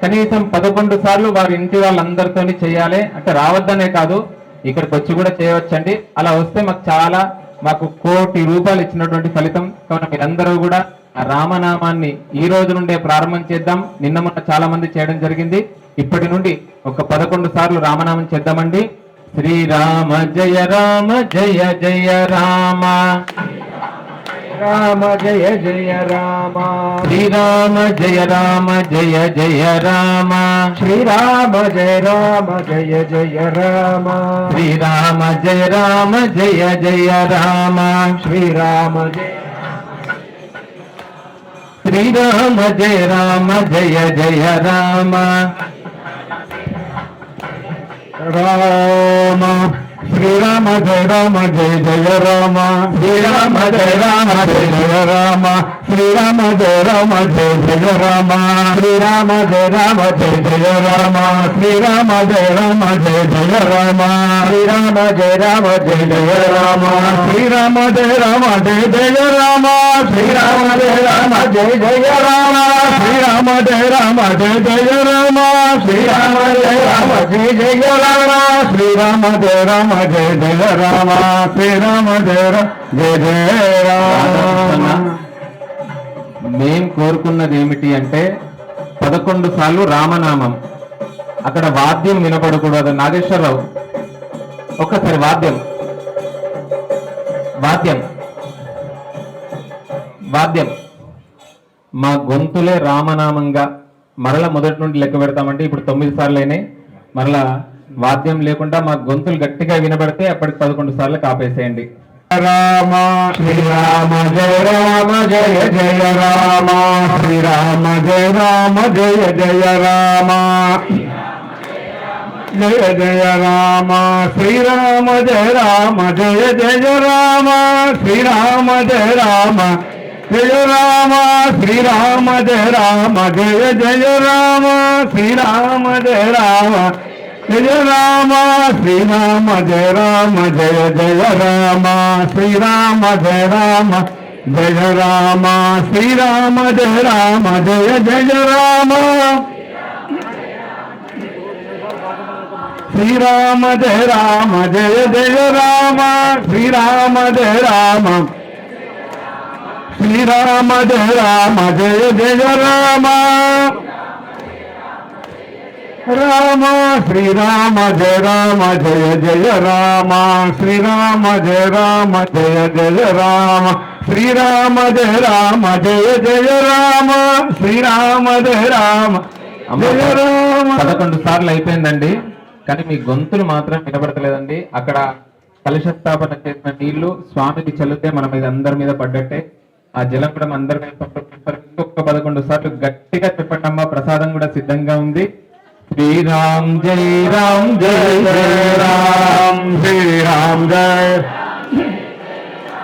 కనీసం 11 సార్లు వారి ఇంటి వాళ్ళందరితో చేయాలి. అంటే రావద్దనే కాదు, ఇక్కడికి వచ్చి కూడా చేయవచ్చండి. అలా వస్తే మాకు 1 కోటి రూపాయలు ఇచ్చినటువంటి ఫలితం. కావున మీరందరూ కూడా ఆ రామనామాన్ని ఈ రోజు నుండే ప్రారంభం చేద్దాం. నిన్న మొన్న చాలా మంది చేయడం జరిగింది. ఇప్పటి నుండి ఒక 11 సార్లు రామనామం చేద్దామండి. శ్రీరామ జయ రామ జయ జయ రామ, రామ జయ జయ రామ, శ్రీరామ జయ రామ జయ జయ రామ, శ్రీరామ జయ రామ జయ జయ రామ, శ్రీరామ జయ రామ జయ జయ రామ, శ్రీరామ జయ శ్రీరామ జయ రామ జయ జయ రామ, రామ, శ్రీరామ జయ రామ జయ జయ రామ, శ్రీరామ జయ రామ జయ జయ రామ, శ్రీరామ జయ రామ జయ జయ రామ, శ్రీరామ జయ రామ జయ జయ రామ, శ్రీరామ జయ రామ జయ జయ రామ, శ్రీరామ జయ రామ జయ జయ రామ, శ్రీరామ జయ రామ జయ జయ రామ, శ్రీరామ జయ రామ జయ జయ రామ, శ్రీరామ జయ రామ జయ జయ రామ, శ్రీరామ జయ రామ జయ జయ రామ, శ్రీరామ జయ రామ జయ జయ రామ, శ్రీరామ జయ జయ జయ రామ. మేం కోరుకున్నది ఏమిటి అంటే 11 సార్లు రామనామం. అక్కడ వాద్యం వినపడకూడదు. నాగేశ్వరరావు ఒక్కసారి వాద్యం వాద్యం వాద్యం మా గొంతులే రామనామంగా మరలా మొదటి నుండి లెక్క పెడతామండి. ఇప్పుడు 9 సార్లు అయినాయి. మరలా వాద్యం లేకుండా మా గొంతులు గట్టిగా వినబడితే అప్పటికి 11 సార్లు కాపేసేయండి. రామ శ్రీరామ జయ రామ జయ జయ రామ, శ్రీరామ జయ రామ జయ జయ రామ, జయ జయ రామ, శ్రీరామ జయ రామ జయ జయ రామ, శ్రీరామ జయ రామ జయ రామ, శ్రీరామ జయ రామ జయ జయ రామ, శ్రీరామ జయ రామ జయ రామ, శ్రీరామ జయ రామ జయ జయ రామ, శ్రీరామ జయ రామ జయ రామ, శ్రీరామ జయ రామ జయ జయ రామ, శ్రీరామ జయ రామ జయ జయ రామ, శ్రీరామ జయ రామ, శ్రీరామ జయ రామ జయ జయ రామ, రామ శ్రీరామ జయ రామ జయ జయ రామ, శ్రీరామ జయ రామ జయ జయ రామ, శ్రీరామ జయ రామ జయ జయ రామ, శ్రీరామ జయ రామ జయ రామ. 11 సార్లు అయిపోయిందండి, కానీ మీ గొంతులు మాత్రం వినబడతలేదండి. అక్కడ కలశ స్థాపన చేసిన నీళ్లు స్వామికి చల్లితే మన మీద అందరి మీద పడ్డట్టే. ఆ జలం కూడా అందరి మీద పడ్డట్టు. ఇంకొక 11 సార్లు గట్టిగా చెప్పండి అమ్మా. ప్రసాదం కూడా సిద్ధంగా ఉంది. శ్రీరామ్ జై రామ్ జై జై రామ్, శ్రీరామ్ జయ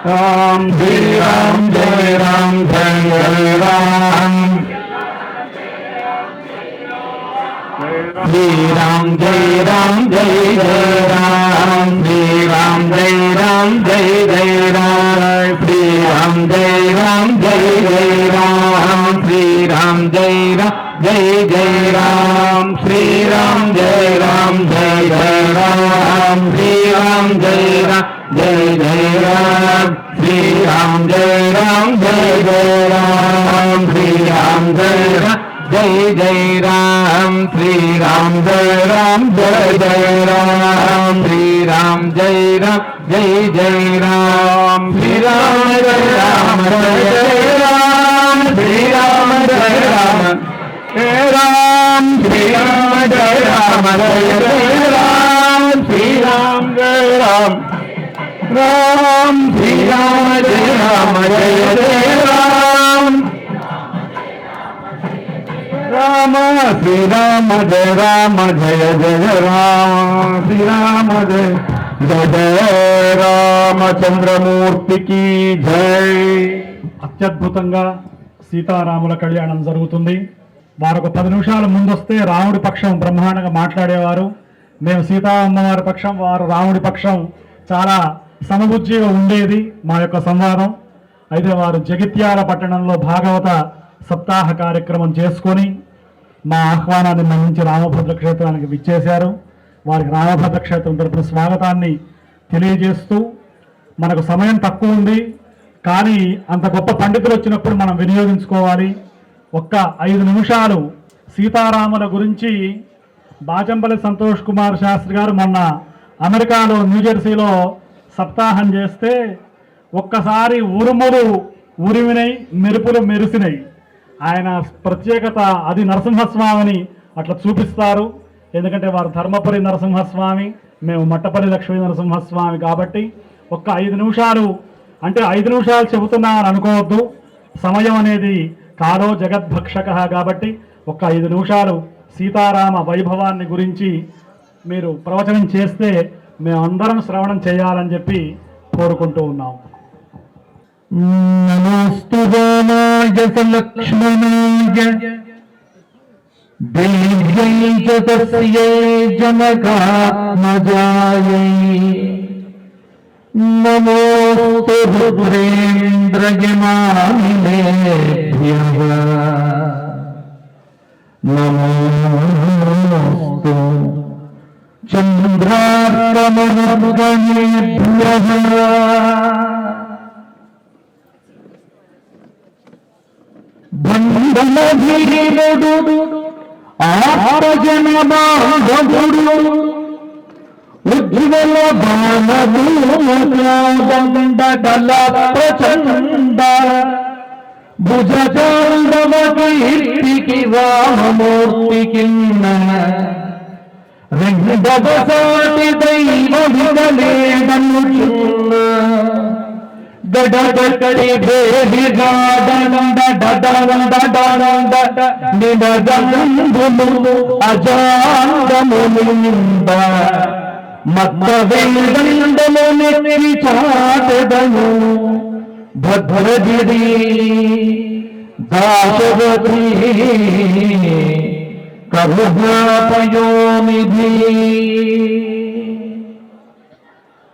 రామ్, శ్రీరామ్ జయ రామ్ జయ జయ రామ్, శ్రీరామ్ జై రామ్ జై జై రామ్, శ్రీరామ్ జై రామ్ జై జై రామ్, శ్రీరామ్ జై రామ్ జై జై రామ్, శ్రీరామ్ జై రామ్ జై జై రామ్, శ్రీరామ్ జై రామ్ జై జై రామ్, శ్రీరామ్ జై రామ్ జై జై రామ్, శ్రీరామ్ జై రామ్ జై జై రామ్, శ్రీరామ్ జై రామ్ జై జై రామ్, శ్రీరామ్ జై రామ్ జై జై రామ్, శ్రీరామ్ జై రామ్ జై జై రామ్, శ్రీరామ జై రామ జయ జయ రామ్, శ్రీరామ జయ రామ జయ రామ్, శ్రీరామ జయ రామ జయ జయ రామ్, శ్రీరామ్ జయ రామ్ రామ్, శ్రీరామ జయ రామ జయ జయ రామ్, రామ శ్రీరామ జయ రామ జయ జయ రామ శ్రీరామ జయ జయ జయ రామచంద్రమూర్తికి జై. అత్యద్భుతంగా సీతారాముల కళ్యాణం జరుగుతుంది. వారు ఒక 10 నిమిషాల ముందొస్తే రాముడి పక్షం బ్రహ్మాండంగా మాట్లాడేవారు. మేము సీతా అమ్మవారి పక్షం, వారు రాముడి పక్షం. చాలా సమబుద్ధిగా ఉండేది మా యొక్క సంవాదం. అయితే వారు జగిత్యాల పట్టణంలో భాగవత సప్తాహ కార్యక్రమం చేసుకొని మా ఆహ్వానాన్ని మన్నించి రామభద్ర క్షేత్రానికి విచ్చేశారు. వారికి రామభద్ర క్షేత్రం తరపున స్వాగతాన్ని తెలియజేస్తూ, మనకు సమయం తక్కువ ఉంది కానీ అంత గొప్ప పండితులు వచ్చినప్పుడు మనం వినియోగించుకోవాలి. ఒక్క 5 నిమిషాలు సీతారాముల గురించి బాచంపల్లి సంతోష్ కుమార్ శాస్త్రి గారు మొన్న అమెరికాలో న్యూజెర్సీలో సప్తాహం చేస్తే ఒక్కసారి ఉరుములు ఉరిమినాయి, మెరుపులు మెరిసినాయి. ఆయన ప్రత్యేకత అది నరసింహస్వామిని అట్లా చూపిస్తారు. ఎందుకంటే వారు ధర్మపురి నరసింహస్వామి, మేము మట్టపల్లి లక్ష్మీ నరసింహస్వామి. కాబట్టి ఒక్క 5 నిమిషాలు, అంటే 5 నిమిషాలు చెబుతున్నామని అనుకోవద్దు, సమయం అనేది కాలో జగద్భక్షక. కాబట్టి ఒక్క 5 నిమిషాలు సీతారామ వైభవాన్ని గురించి మీరు ప్రవచనం చేస్తే మేమందరం శ్రవణం చేయాలని చెప్పి కోరుకుంటూ ఉన్నాం. నమోస్తు రామాయ లక్ష్మణాయ దేవ్యై చ తస్యై జనకాత్మజాయై నమోస్తు రుద్రేంద్రయమానిలేభ్యః నమోస్తు చంద్రార్కమరుగణేభ్యః బంధనధీరుడు ఆపజనబాంధవుడు ఉజ్వల బాణభూమకాదండల ప్రచండ భుజచాండవ కీర్తికి రామమూర్తికి రెండవ సాటి దైవ విడలేదనుచున్న గడగడి భేదిగాడండ నిడగంధులు అజాండమునింద మద్దవేదండము నెత్తి చాటెదను భద్రగిరి దాశరథి కరుణాపయోనిధి.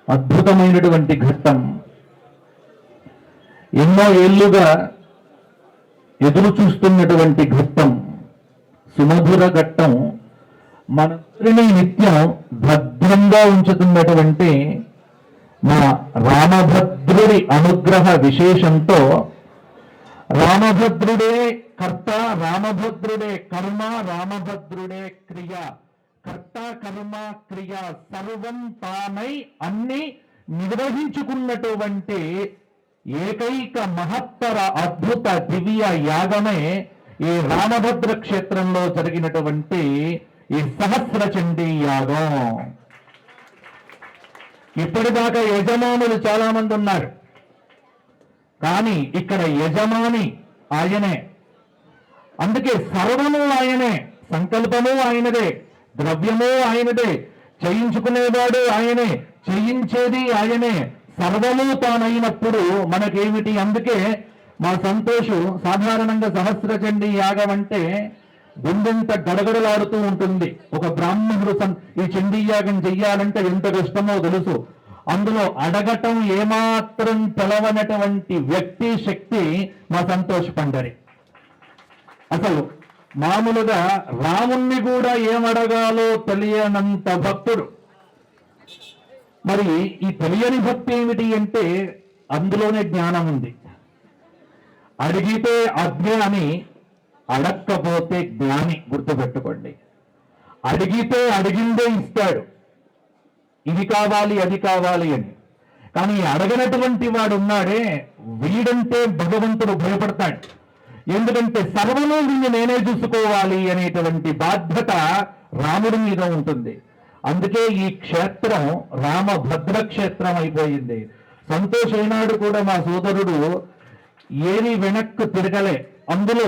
అద్భుతమైనటువంటి ఘట్టం. ఎన్నో ఏళ్లుగా ఎదురు చూస్తున్నటువంటి ఘట్టం, సుమధుర ఘట్టం. మనందరినీ నిత్యం భద్రంగా ఉంచుతున్నటువంటి మా రామభద్రుడి అనుగ్రహ విశేషంతో రామభద్రుడే కర్త, రామభద్రుడే కర్మ, రామభద్రుడే క్రియ. కర్త కర్మ క్రియ సర్వం తానై అన్ని నిర్వహించుకున్నటువంటి ఏకైక మహత్తర అద్భుత దివ్య యాగమే ఈ రామభద్ర క్షేత్రంలో జరిగినటువంటి ఈ సహస్ర చండీ యాగం. ఇప్పటిదాకా యజమానులు చాలా మంది ఉన్నారు, కానీ ఇక్కడ యజమాని ఆయనే. అందుకే సర్వము ఆయనే, సంకల్పము ఆయనదే, ద్రవ్యము ఆయనదే, చేయించుకునేవాడు ఆయనే, చేయించేది ఆయనే, సర్వము తానైనప్పుడు మనకేమిటి? అందుకే మా సంతోషు సాధారణంగా సహస్ర చండీ యాగం అంటే గుండెంత గడగడలాడుతూ ఉంటుంది. ఒక బ్రాహ్మణుడు ఈ చండీ యాగం చెయ్యాలంటే ఎంత కష్టమో తెలుసు. అందులో అడగటం ఏమాత్రం తెలవనటువంటి వ్యక్తి శక్తి మా సంతోష్ పండరి. అసలు మామూలుగా రాముణ్ణి కూడా ఏమడగాలో తెలియనంత భక్తుడు. మరి ఈ తెలియని భక్తి ఏమిటి అంటే అందులోనే జ్ఞానం ఉంది. అడిగితే అజ్ఞాని, అడక్కపోతే జ్ఞాని. గుర్తుపెట్టుకోండి, అడిగితే అడిగిందే ఇస్తాడు, ఇది కావాలి అది కావాలి అని. కానీ అడగనటువంటి వాడు ఉన్నాడే, వీడంటే భగవంతుడు భయపడతాడు. ఎందుకంటే సర్వము వీడిని నేనే చూసుకోవాలి అనేటువంటి బాధ్యత రాముడి మీద ఉంటుంది. అందుకే ఈ క్షేత్రం రామభద్ర క్షేత్రం అయిపోయింది. సంతోష్ అయినాడు కూడా మా సోదరుడు ఏది వెనక్కు తిరగలే. అందులో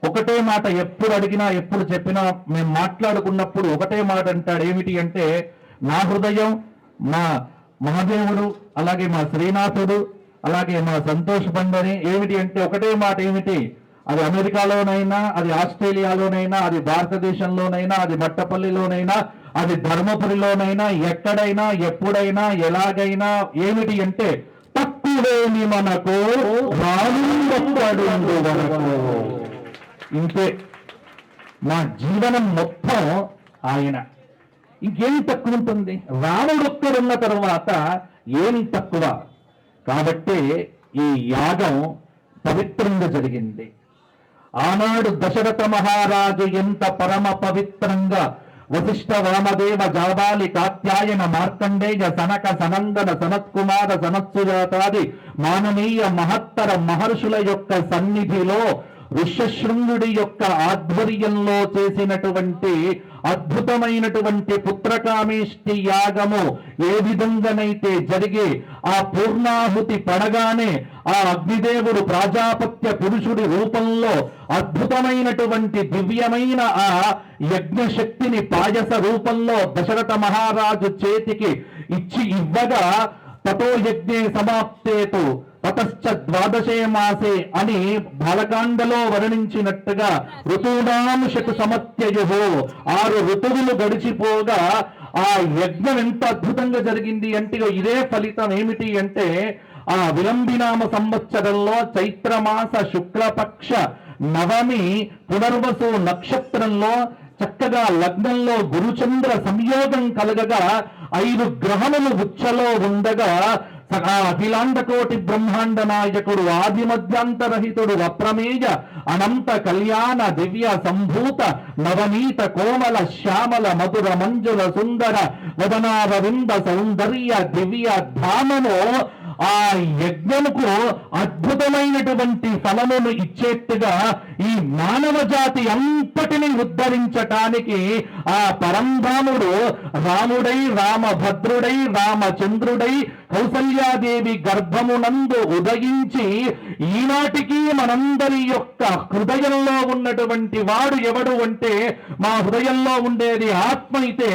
ఒకటే మాట ఎప్పుడు అడిగినా ఎప్పుడు చెప్పినా మేము మాట్లాడుకున్నప్పుడు ఒకటే మాట అంటాడు. ఏమిటి అంటే, నా హృదయం మా మహాదేవుడు, అలాగే మా శ్రీనాథుడు, అలాగే మా సంతోష్ బండని. ఏమిటి అంటే ఒకటే మాట, ఏమిటి, అది అమెరికాలోనైనా, అది ఆస్ట్రేలియాలోనైనా, అది భారతదేశంలోనైనా, అది మట్టపల్లిలోనైనా, అది ధర్మపురిలోనైనా, ఎక్కడైనా ఎప్పుడైనా ఎలాగైనా ఏమిటి అంటే, తక్కువేమి మనకు రానుండు వరకు. ఇంతే నా జీవనం మొత్తం ఆయన. ఇంకేం తక్కువ ఉంటుంది? రాముడు ఒక్కడున్న తర్వాత ఏం తక్కువ? కాబట్టి ఈ యాగం పవిత్రంగా జరిగింది. ఆనాడు దశరథ మహారాజు ఎంత పరమ పవిత్రంగా వశిష్ఠ వామదేవ జాబాలి కాత్యాయన మార్కండేయ సనక సనందన సనత్కుమార సనత్సుజాతాది మాననీయ మహత్తర మహర్షుల యొక్క సన్నిధిలో ఋష్యశృంగుడి యొక్క ఆధ్వర్యంలో చేసినటువంటి అద్భుతమైనటువంటి పుత్రకామేష్టి యాగము ఏ విధంగానైతే జరిగి ఆ పూర్ణాహుతి పడగానే ఆ అగ్నిదేవుడు ప్రాజాపత్య పురుషుడి రూపంలో అద్భుతమైనటువంటి దివ్యమైన ఆ యజ్ఞశక్తిని పాయస రూపంలో దశరథ మహారాజు చేతికి ఇవ్వగా తతో యజ్ఞే సమాప్తేతు తతశ్చ ద్వాదశే మాసే అని బాలకాండలో వర్ణించినట్టుగా ఋతూనాం శతు సమత్యయుహో 6 ఋతువులు గడిచిపోగా ఆ యజ్ఞం ఎంత అద్భుతంగా జరిగింది అంటే ఇదే ఫలితం. ఏమిటి అంటే ఆ విలంబినామ సంవత్సరంలో చైత్రమాస శుక్లపక్ష నవమి పునర్వసు నక్షత్రంలో చక్కగా లగ్నంలో గురుచంద్ర సంయోగం కలగగా 5 గ్రహములు ఉచ్చలో ఉండగా అఖిలాండ కోటి బ్రహ్మాండ నాయకుడు ఆది మధ్యాంతరహితుడు అప్రమేయ అనంత కళ్యాణ దివ్య సంభూత నవనీత కోమల శ్యామల మధుర మంజుల సుందర వదనారవింద సౌందర్య దివ్య ధామము ఆ యజ్ఞముకు అద్భుతమైనటువంటి ఫలమును ఇచ్చేట్టుగా ఈ మానవ జాతి అంతటిని ఉద్ధరించటానికి ఆ పరంధాముడు రాముడై రామభద్రుడై రామచంద్రుడై కౌసల్యాదేవి గర్భమునందు ఉదయించి ఈనాటికి మనందరి యొక్క హృదయంలో ఉన్నటువంటి వాడు ఎవడు అంటే మా హృదయంలో ఉండేది ఆత్మ అయితే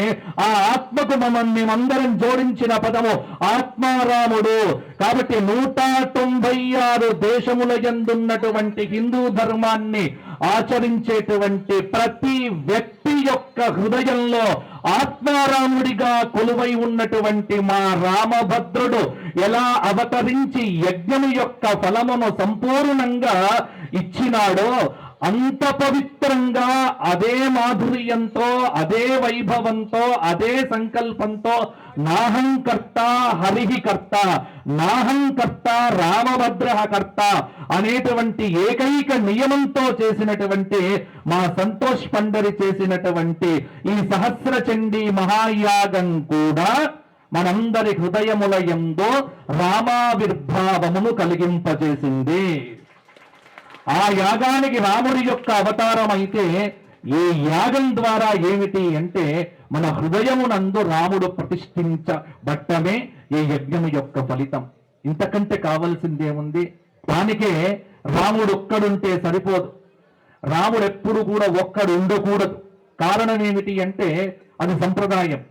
ఆ ఆత్మకు మేమందరం జోడించిన పదము ఆత్మారాముడు. కాబట్టి 196 దేశముల యందున్నటువంటి హిందూ ధర్మాన్ని ఆచరించేటువంటి ప్రతి వ్యక్తి యొక్క హృదయంలో ఆత్మారాముడిగా కొలువై ఉన్నటువంటి మా రామభద్రుడు ఎలా అవతరించి యజ్ఞము యొక్క ఫలమును సంపూర్ణంగా ఇచ్చినాడో అంత పవిత్రంగా అదే మాధుర్యంతో అదే వైభవంతో అదే సంకల్పంతో నాహంకర్త హరికర్త నాహంకర్త రామభద్ర కర్త అనేటువంటి ఏకైక నియమంతో చేసినటువంటి మా సంతోష్ పండరి చేసినటువంటి ఈ సహస్ర చండీ మహాయాగం కూడా మనందరి హృదయముల యందు రామావిర్భావమును కలిగింపజేసింది. ఆ యాగానికి రాముడి యొక్క అవతారం అయితే ఈ యాగం ద్వారా ఏమిటి అంటే మన హృదయమునందు రాముడు ప్రతిష్ఠించబట్టమే ఈ యజ్ఞము యొక్క ఫలితం. ఇంతకంటే కావలసిందేముంది? దానికే రాముడు ఒక్కడుంటే సరిపోదు. రాముడు ఎప్పుడు కూడా ఒక్కడు ఉండకూడదు. కారణం ఏమిటి అంటే అది సంప్రదాయం.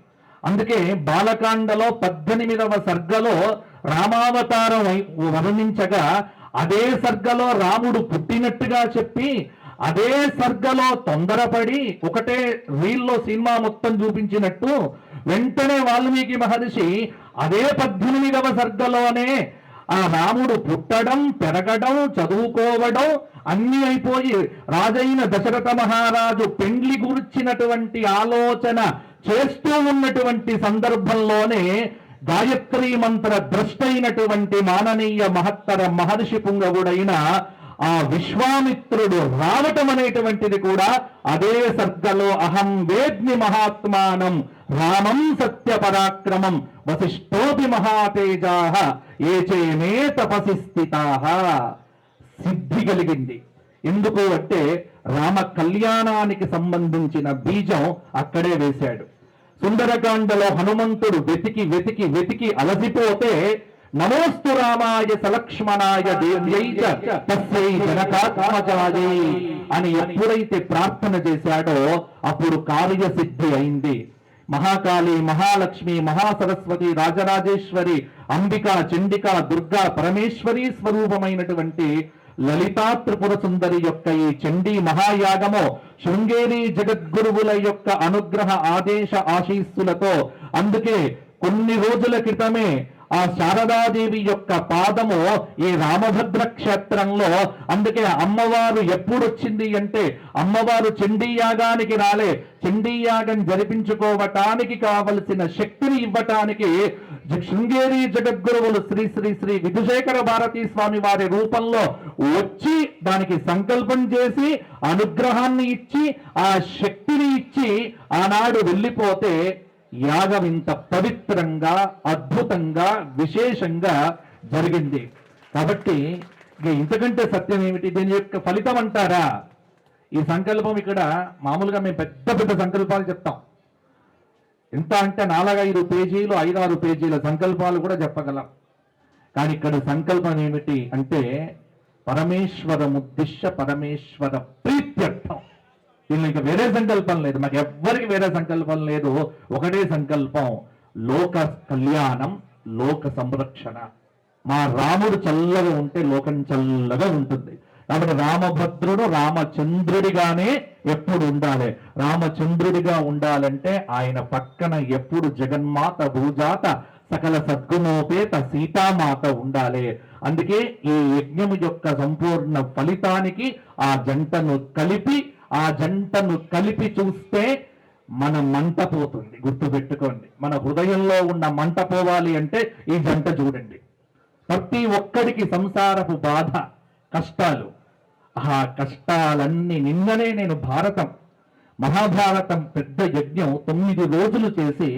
అందుకే బాలకాండలో 18వ సర్గలో రామావతారం వర్ణించగా అదే సర్గలో రాముడు పుట్టినట్టుగా చెప్పి అదే సర్గలో తొందరపడి ఒకటే రీల్లో సినిమా మొత్తం చూపించినట్టు వెంటనే వాల్మీకి మహర్షి అదే 18వ సర్గలోనే ఆ రాముడు పుట్టడం పెరగడం చదువుకోవడం అన్ని అయిపోయి రాజైన దశరథ మహారాజు పెండ్లి గురించినటువంటి ఆలోచన చేస్తూ ఉన్నటువంటి సందర్భంలోనే గాయత్రీ మంత్ర ద్రష్టైనటువంటి మాననీయ మహత్తర మహర్షి పుంగవుడైన ఆ విశ్వామిత్రుడు రావటం అనేటువంటిది కూడా అదే సర్గలో అహం వేద్మి మహాత్మానం రామం సత్య పరాక్రమం వశిష్ఠోపి మహాతేజాః ఏచేమే తపసి స్థితాః సిద్ధి కలిగింది. ఎందుకు అంటే రామ కళ్యాణానికి సంబంధించిన బీజం అక్కడే వేశాడు. సుందరకాండలో హనుమంతుడు వెతికి వెతికి వెతికి అలసిపోతే నమోస్తు రామాయ సలక్ష్మణాయ దేవ్యై చ తస్యై జనకాత్మజాయై అని ఎప్పుడైతే ప్రార్థన చేశాడో అప్పుడు కార్యసిద్ధి అయింది. మహాకాళి, మహాలక్ష్మి, మహాసరస్వతి, రాజరాజేశ్వరి, అంబిక, చండిక, దుర్గా, పరమేశ్వరి స్వరూపమైనటువంటి లలితా త్రిపుర సుందరి యొక్క ఈ చండీ మహాయాగము శృంగేరి జగద్గురువుల యొక్క అనుగ్రహ ఆదేశ ఆశీస్సులతో, అందుకే కొన్ని రోజుల క్రితమే ఆ శారదాదేవి యొక్క పాదము ఈ రామభద్ర క్షేత్రంలో, అందుకే అమ్మవారు ఎప్పుడు వచ్చింది అంటే అమ్మవారు చండీ యాగానికి రాలే, చండీ యాగం జరిపించుకోవటానికి కావలసిన శక్తిని ఇవ్వటానికి శృంగేరి జగద్గురువులు శ్రీ శ్రీ శ్రీ విధుశేఖర భారతీ స్వామి వారి రూపంలో వచ్చి దానికి సంకల్పం చేసి అనుగ్రహాన్ని ఇచ్చి ఆ శక్తిని ఇచ్చి ఆనాడు వెళ్ళిపోతే యాగం ఇంత పవిత్రంగా, అద్భుతంగా, విశేషంగా జరిగింది. కాబట్టి ఇక ఇంతకంటే సత్యం ఏమిటి? దీని యొక్క ఫలితం అంటారా? ఈ సంకల్పం ఇక్కడ మామూలుగా మేము పెద్ద పెద్ద సంకల్పాలు చెప్తాం. ఎంత అంటే 4-5 పేజీలు, 5-6 పేజీల సంకల్పాలు కూడా చెప్పగలం. కానీ ఇక్కడ సంకల్పం ఏమిటి అంటే పరమేశ్వరముద్దిశ్య పరమేశ్వర ప్రీత్యర్థం. దీనిలో ఇంకా వేరే సంకల్పం లేదు, మాకు ఎవ్వరికి వేరే సంకల్పం లేదు. ఒకటే సంకల్పం, లోక కళ్యాణం, లోక సంరక్షణ. మా రాముడు చల్లగా ఉంటే లోకం చల్లగా ఉంటుంది. కాబట్టి రామభద్రుడు రామచంద్రుడిగానే ఎప్పుడు ఉండాలి. రామచంద్రుడిగా ఉండాలంటే ఆయన పక్కన ఎప్పుడు జగన్మాత భూజాత సకల సద్గుణోపేత సీతామాత ఉండాలి. అందుకే ఈ యజ్ఞము యొక్క సంపూర్ణ ఫలితానికి ఆ జంటను కలిపి చూస్తే మన మంట పోతుంది. గుర్తుపెట్టుకోండి, మన హృదయంలో ఉన్న మంట పోవాలి అంటే ఈ జంట చూడండి. ప్రతి ఒక్కడికి సంసారపు బాధ, కష్టాలు, ఆ కష్టాలన్నీ నిన్ననే నేను మహాభారతం పెద్ద యజ్ఞం 9 రోజులు చేసి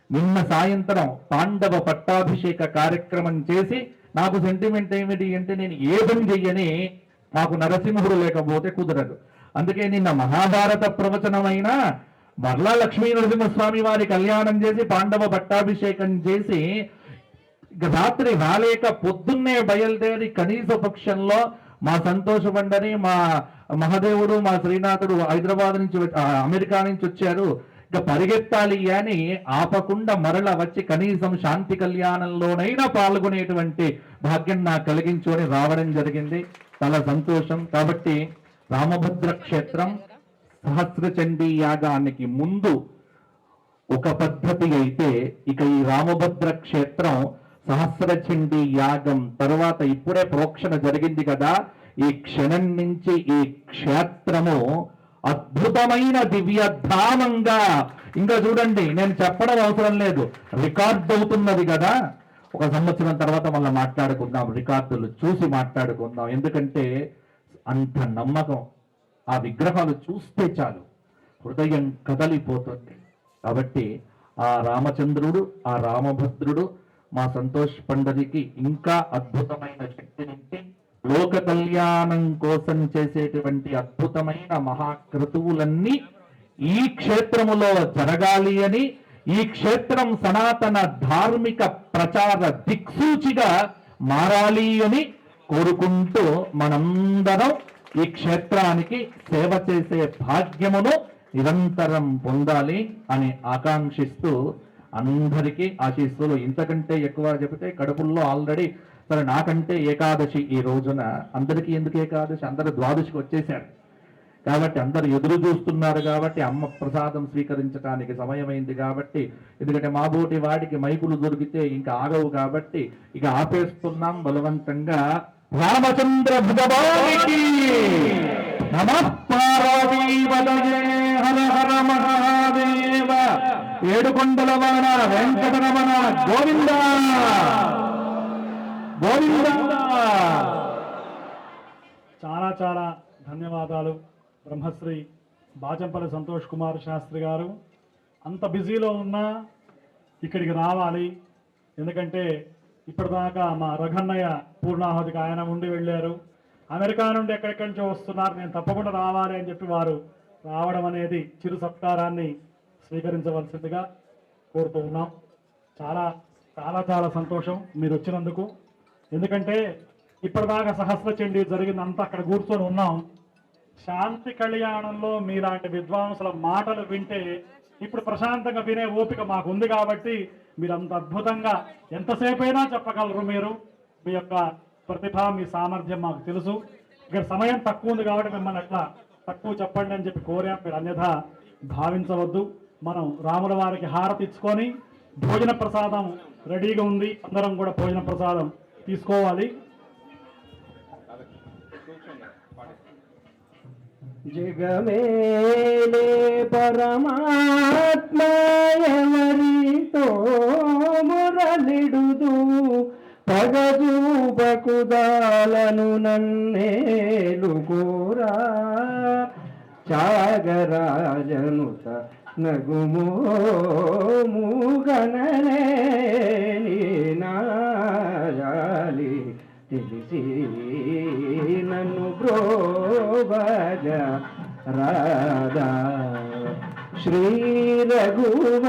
నిన్న సాయంత్రం పాండవ పట్టాభిషేక కార్యక్రమం చేసి నాకు సెంటిమెంట్ ఏమిటి అంటే నేను ఏ పని చెయ్యని, నాకు నరసింహుడు లేకపోతే కుదరదు. అందుకే నిన్న మహాభారత ప్రవచనమైన మరలా లక్ష్మీ నరసింహస్వామి వారి కళ్యాణం చేసి పాండవ పట్టాభిషేకం చేసి రాత్రి రాలేక పొద్దున్నే బయలుదేరి కనీస పక్షంలో మా సంతోష బండని, మా మహాదేవుడు, మా శ్రీనాథుడు హైదరాబాద్ నుంచి అమెరికా నుంచి వచ్చారు, ఇక పరిగెత్తాలి అని ఆపకుండా మరల వచ్చి కనీసం శాంతి కళ్యాణంలోనైనా పాల్గొనేటువంటి భాగ్యం నాకు కలిగించుకొని రావడం జరిగింది. చాలా సంతోషం. కాబట్టి రామభద్ర క్షేత్రం సహస్రచండీ యాగానికి ముందు ఒక పద్ధతి అయితే, ఇక ఈ రామభద్ర క్షేత్రం సహస్రచండీ యాగం తర్వాత ఇప్పుడే ప్రోక్షణ జరిగింది కదా, ఈ క్షణం నుంచి ఈ క్షేత్రము అద్భుతమైన దివ్యధామంగా, ఇంకా చూడండి నేను చెప్పడం అవసరం లేదు, రికార్డ్ అవుతున్నది కదా. 1 సంవత్సరం తర్వాత మళ్ళీ మాట్లాడుకుందాం, రికార్డులు చూసి మాట్లాడుకుందాం. ఎందుకంటే అంత నమ్మకం, ఆ విగ్రహాలు చూస్తే చాలు హృదయం కదలిపోతుంది. కాబట్టి ఆ రామచంద్రుడు, ఆ రామభద్రుడు మా సంతోష్ పండరికి ఇంకా అద్భుతమైన శక్తినిచ్చి లోక కళ్యాణం కోసం చేసేటువంటి అద్భుతమైన మహాక్రతువులన్నీ ఈ క్షేత్రములో జరగాలి అని, ఈ క్షేత్రం సనాతన ధార్మిక ప్రచార దిక్సూచిగా మారాలి అని కోరుకుంటూ మనందరం ఈ క్షేత్రానికి సేవ చేసే భాగ్యమును నిరంతరం పొందాలి అని ఆకాంక్షిస్తూ అందరికీ ఆశీస్సులు. ఇంతకంటే ఎక్కువ చెబితే కడుపుల్లో ఆల్రెడీ సరే నాకంటే ఏకాదశి ఈ రోజున, అందరికీ ఎందుకు ఏకాదశి, అందరూ ద్వాదశికి వచ్చేసారు కాబట్టి అందరు ఎదురు చూస్తున్నారు కాబట్టి అమ్మ ప్రసాదం స్వీకరించడానికి సమయమైంది కాబట్టి, ఎందుకంటే మాబోటి వాడికి మైకులు దొరికితే ఇంకా ఆగవు కాబట్టి ఇక ఆపేస్తున్నాం బలవంతంగా. రామచంద్ర భగవానికి నమః పార్వతీపతయే హర హర మహాదేవ. ఏడుకొండలవాడ వెంకటరమణ గోవింద గోవింద. చాలా చాలా ధన్యవాదాలు బ్రహ్మశ్రీ బాచంపల్లి సంతోష్ కుమార్ శాస్త్రి గారు. అంత బిజీలో ఉన్నా ఇక్కడికి రావాలి, ఎందుకంటే ఇప్పటిదాకా మా రఘన్నయ్య పూర్ణాహుతికి ఆయన ఉండి వెళ్ళారు, అమెరికా నుండి ఎక్కడెక్కడి నుంచో వస్తున్నారు, నేను తప్పకుండా రావాలి అని చెప్పి వారు రావడం అనేది చిరు సత్కారాన్ని స్వీకరించవలసిందిగా కోరుతూ ఉన్నాం. చాలా చాలా చాలా సంతోషం మీరు వచ్చినందుకు. ఎందుకంటే ఇప్పటిదాకా సహస్ర చండీ జరిగిందంతా అక్కడ కూర్చొని ఉన్నాం. శాంతి కళ్యాణంలో మీలాంటి విద్వాంసుల మాటలు వింటే ఇప్పుడు ప్రశాంతంగా వినే ఓపిక మాకు ఉంది. కాబట్టి మీరు అంత అద్భుతంగా ఎంతసేపైనా చెప్పగలరు. మీరు మీ యొక్క ప్రతిభ, మీ సామర్థ్యం మాకు తెలుసు. ఇక్కడ సమయం తక్కువ ఉంది కాబట్టి మిమ్మల్ని అట్లా తక్కువ చెప్పండి అని చెప్పి కోరాం. మీరు అన్యథా భావించవద్దు. మనం రాముల వారికి హారతి ఇచ్చుకొని భోజన ప్రసాదం రెడీగా ఉంది. అందరం కూడా భోజన ప్రసాదం తీసుకోవాలి. జగమేలే పరమాత్మ ఎవరితో మురళిడుదు పగజూపకుదాలను నన్నేలుకోరా త్యాగరాజనుత నగుమోముగననే నాయాలి తెలిసి నన్ను బ్రోవజ రాధా శ్రీ రఘువర.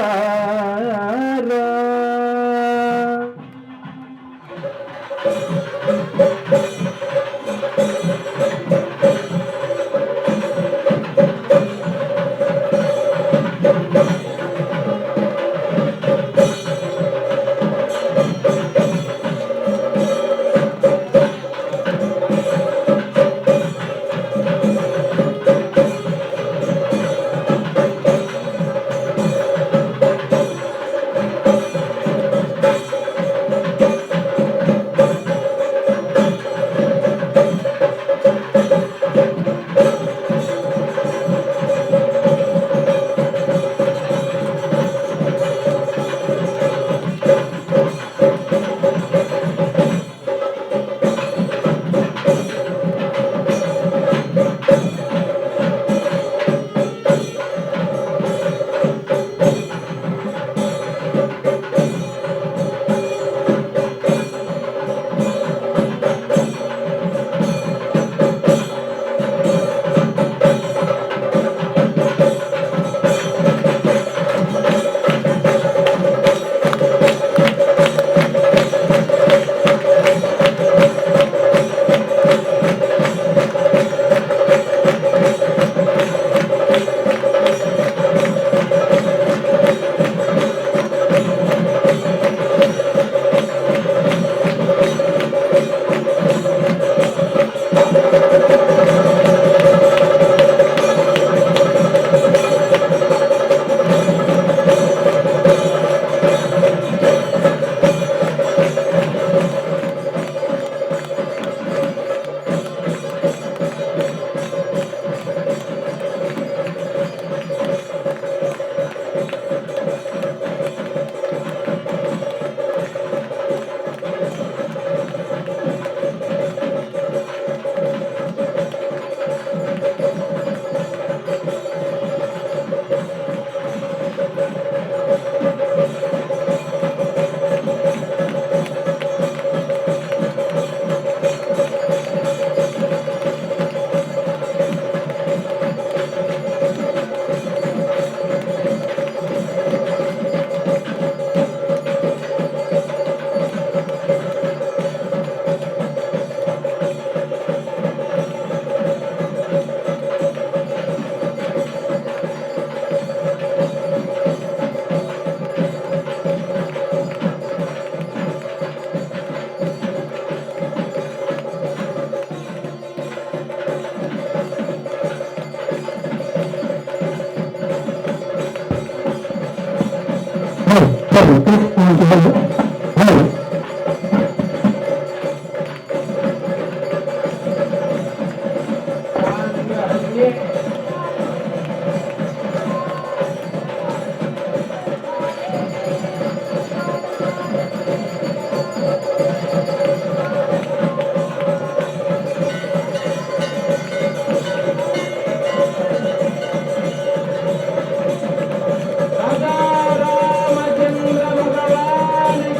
రాజా రామచంద్ర భగవాన్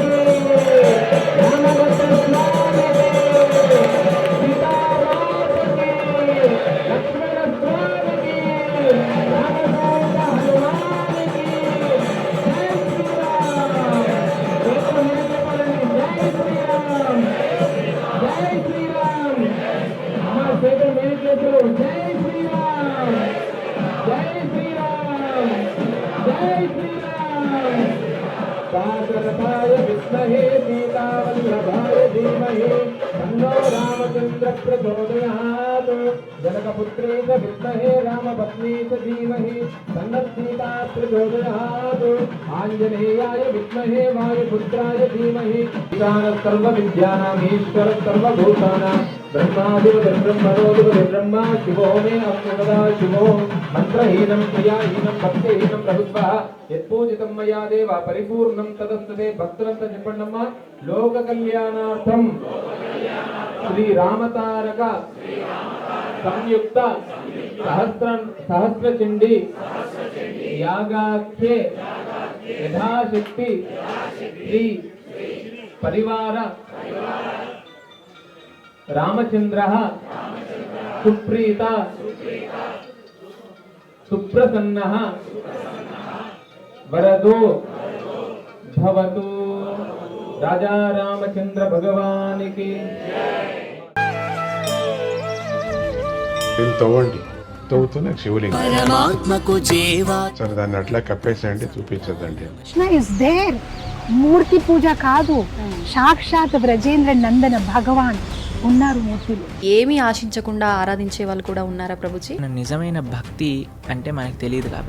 విద్మహే సీతావల్లభాయ ధీమహి తన్నో రామచంద్ర ప్రచోదయాత్ జనకపుత్రే చ విద్మహే రామపత్నీ చ ధీమహి తన్నో సీతా ప్రచోదయాత్ ఆంజనేయాయ విద్మహే వాయుపుత్రాయ ధీమహి సర్వ విద్యానాం ఈశ్వర సర్వభూతానాం బ్రహ్మ శివో మే అస్మదా శివో మంత్రహీనం క్రియాహీనం భక్తిహీనం ప్రభుత్వ యత్పూజితం మయా దేవ పరిపూర్ణం తదస్తతే భక్తులంతా చెప్పండమ్మా లోక కళ్యాణార్థం శ్రీ రామతారక సంయుక్త సహస్రచండీ యాగాఖ్యే యథాశక్తి శ్రీ పరివార రామచంద్ర సుప్రీత సుప్రసన్న వరదో భవతు. రాజా రామచంద్ర భగవానికి. దీన్ని తవ్వండి, తవ్వుతూనే శివలింగం. పరమాత్మకు జీవా సరే దాన్ని అట్లా కప్పేసేయండి, చూపించదండి. Krishna is there. మూర్తి పూజ కాదు, సాక్షాత్ బ్రజేంద్ర నందన భగవాన్ ఉన్నారు మూర్తిలో. ఏమీ ఆశించకుండా ఆరాధించే వాళ్ళు కూడా ఉన్నారా ప్రభుజీ? నిజమైన భక్తి అంటే మనకు తెలియదు కాబట్టి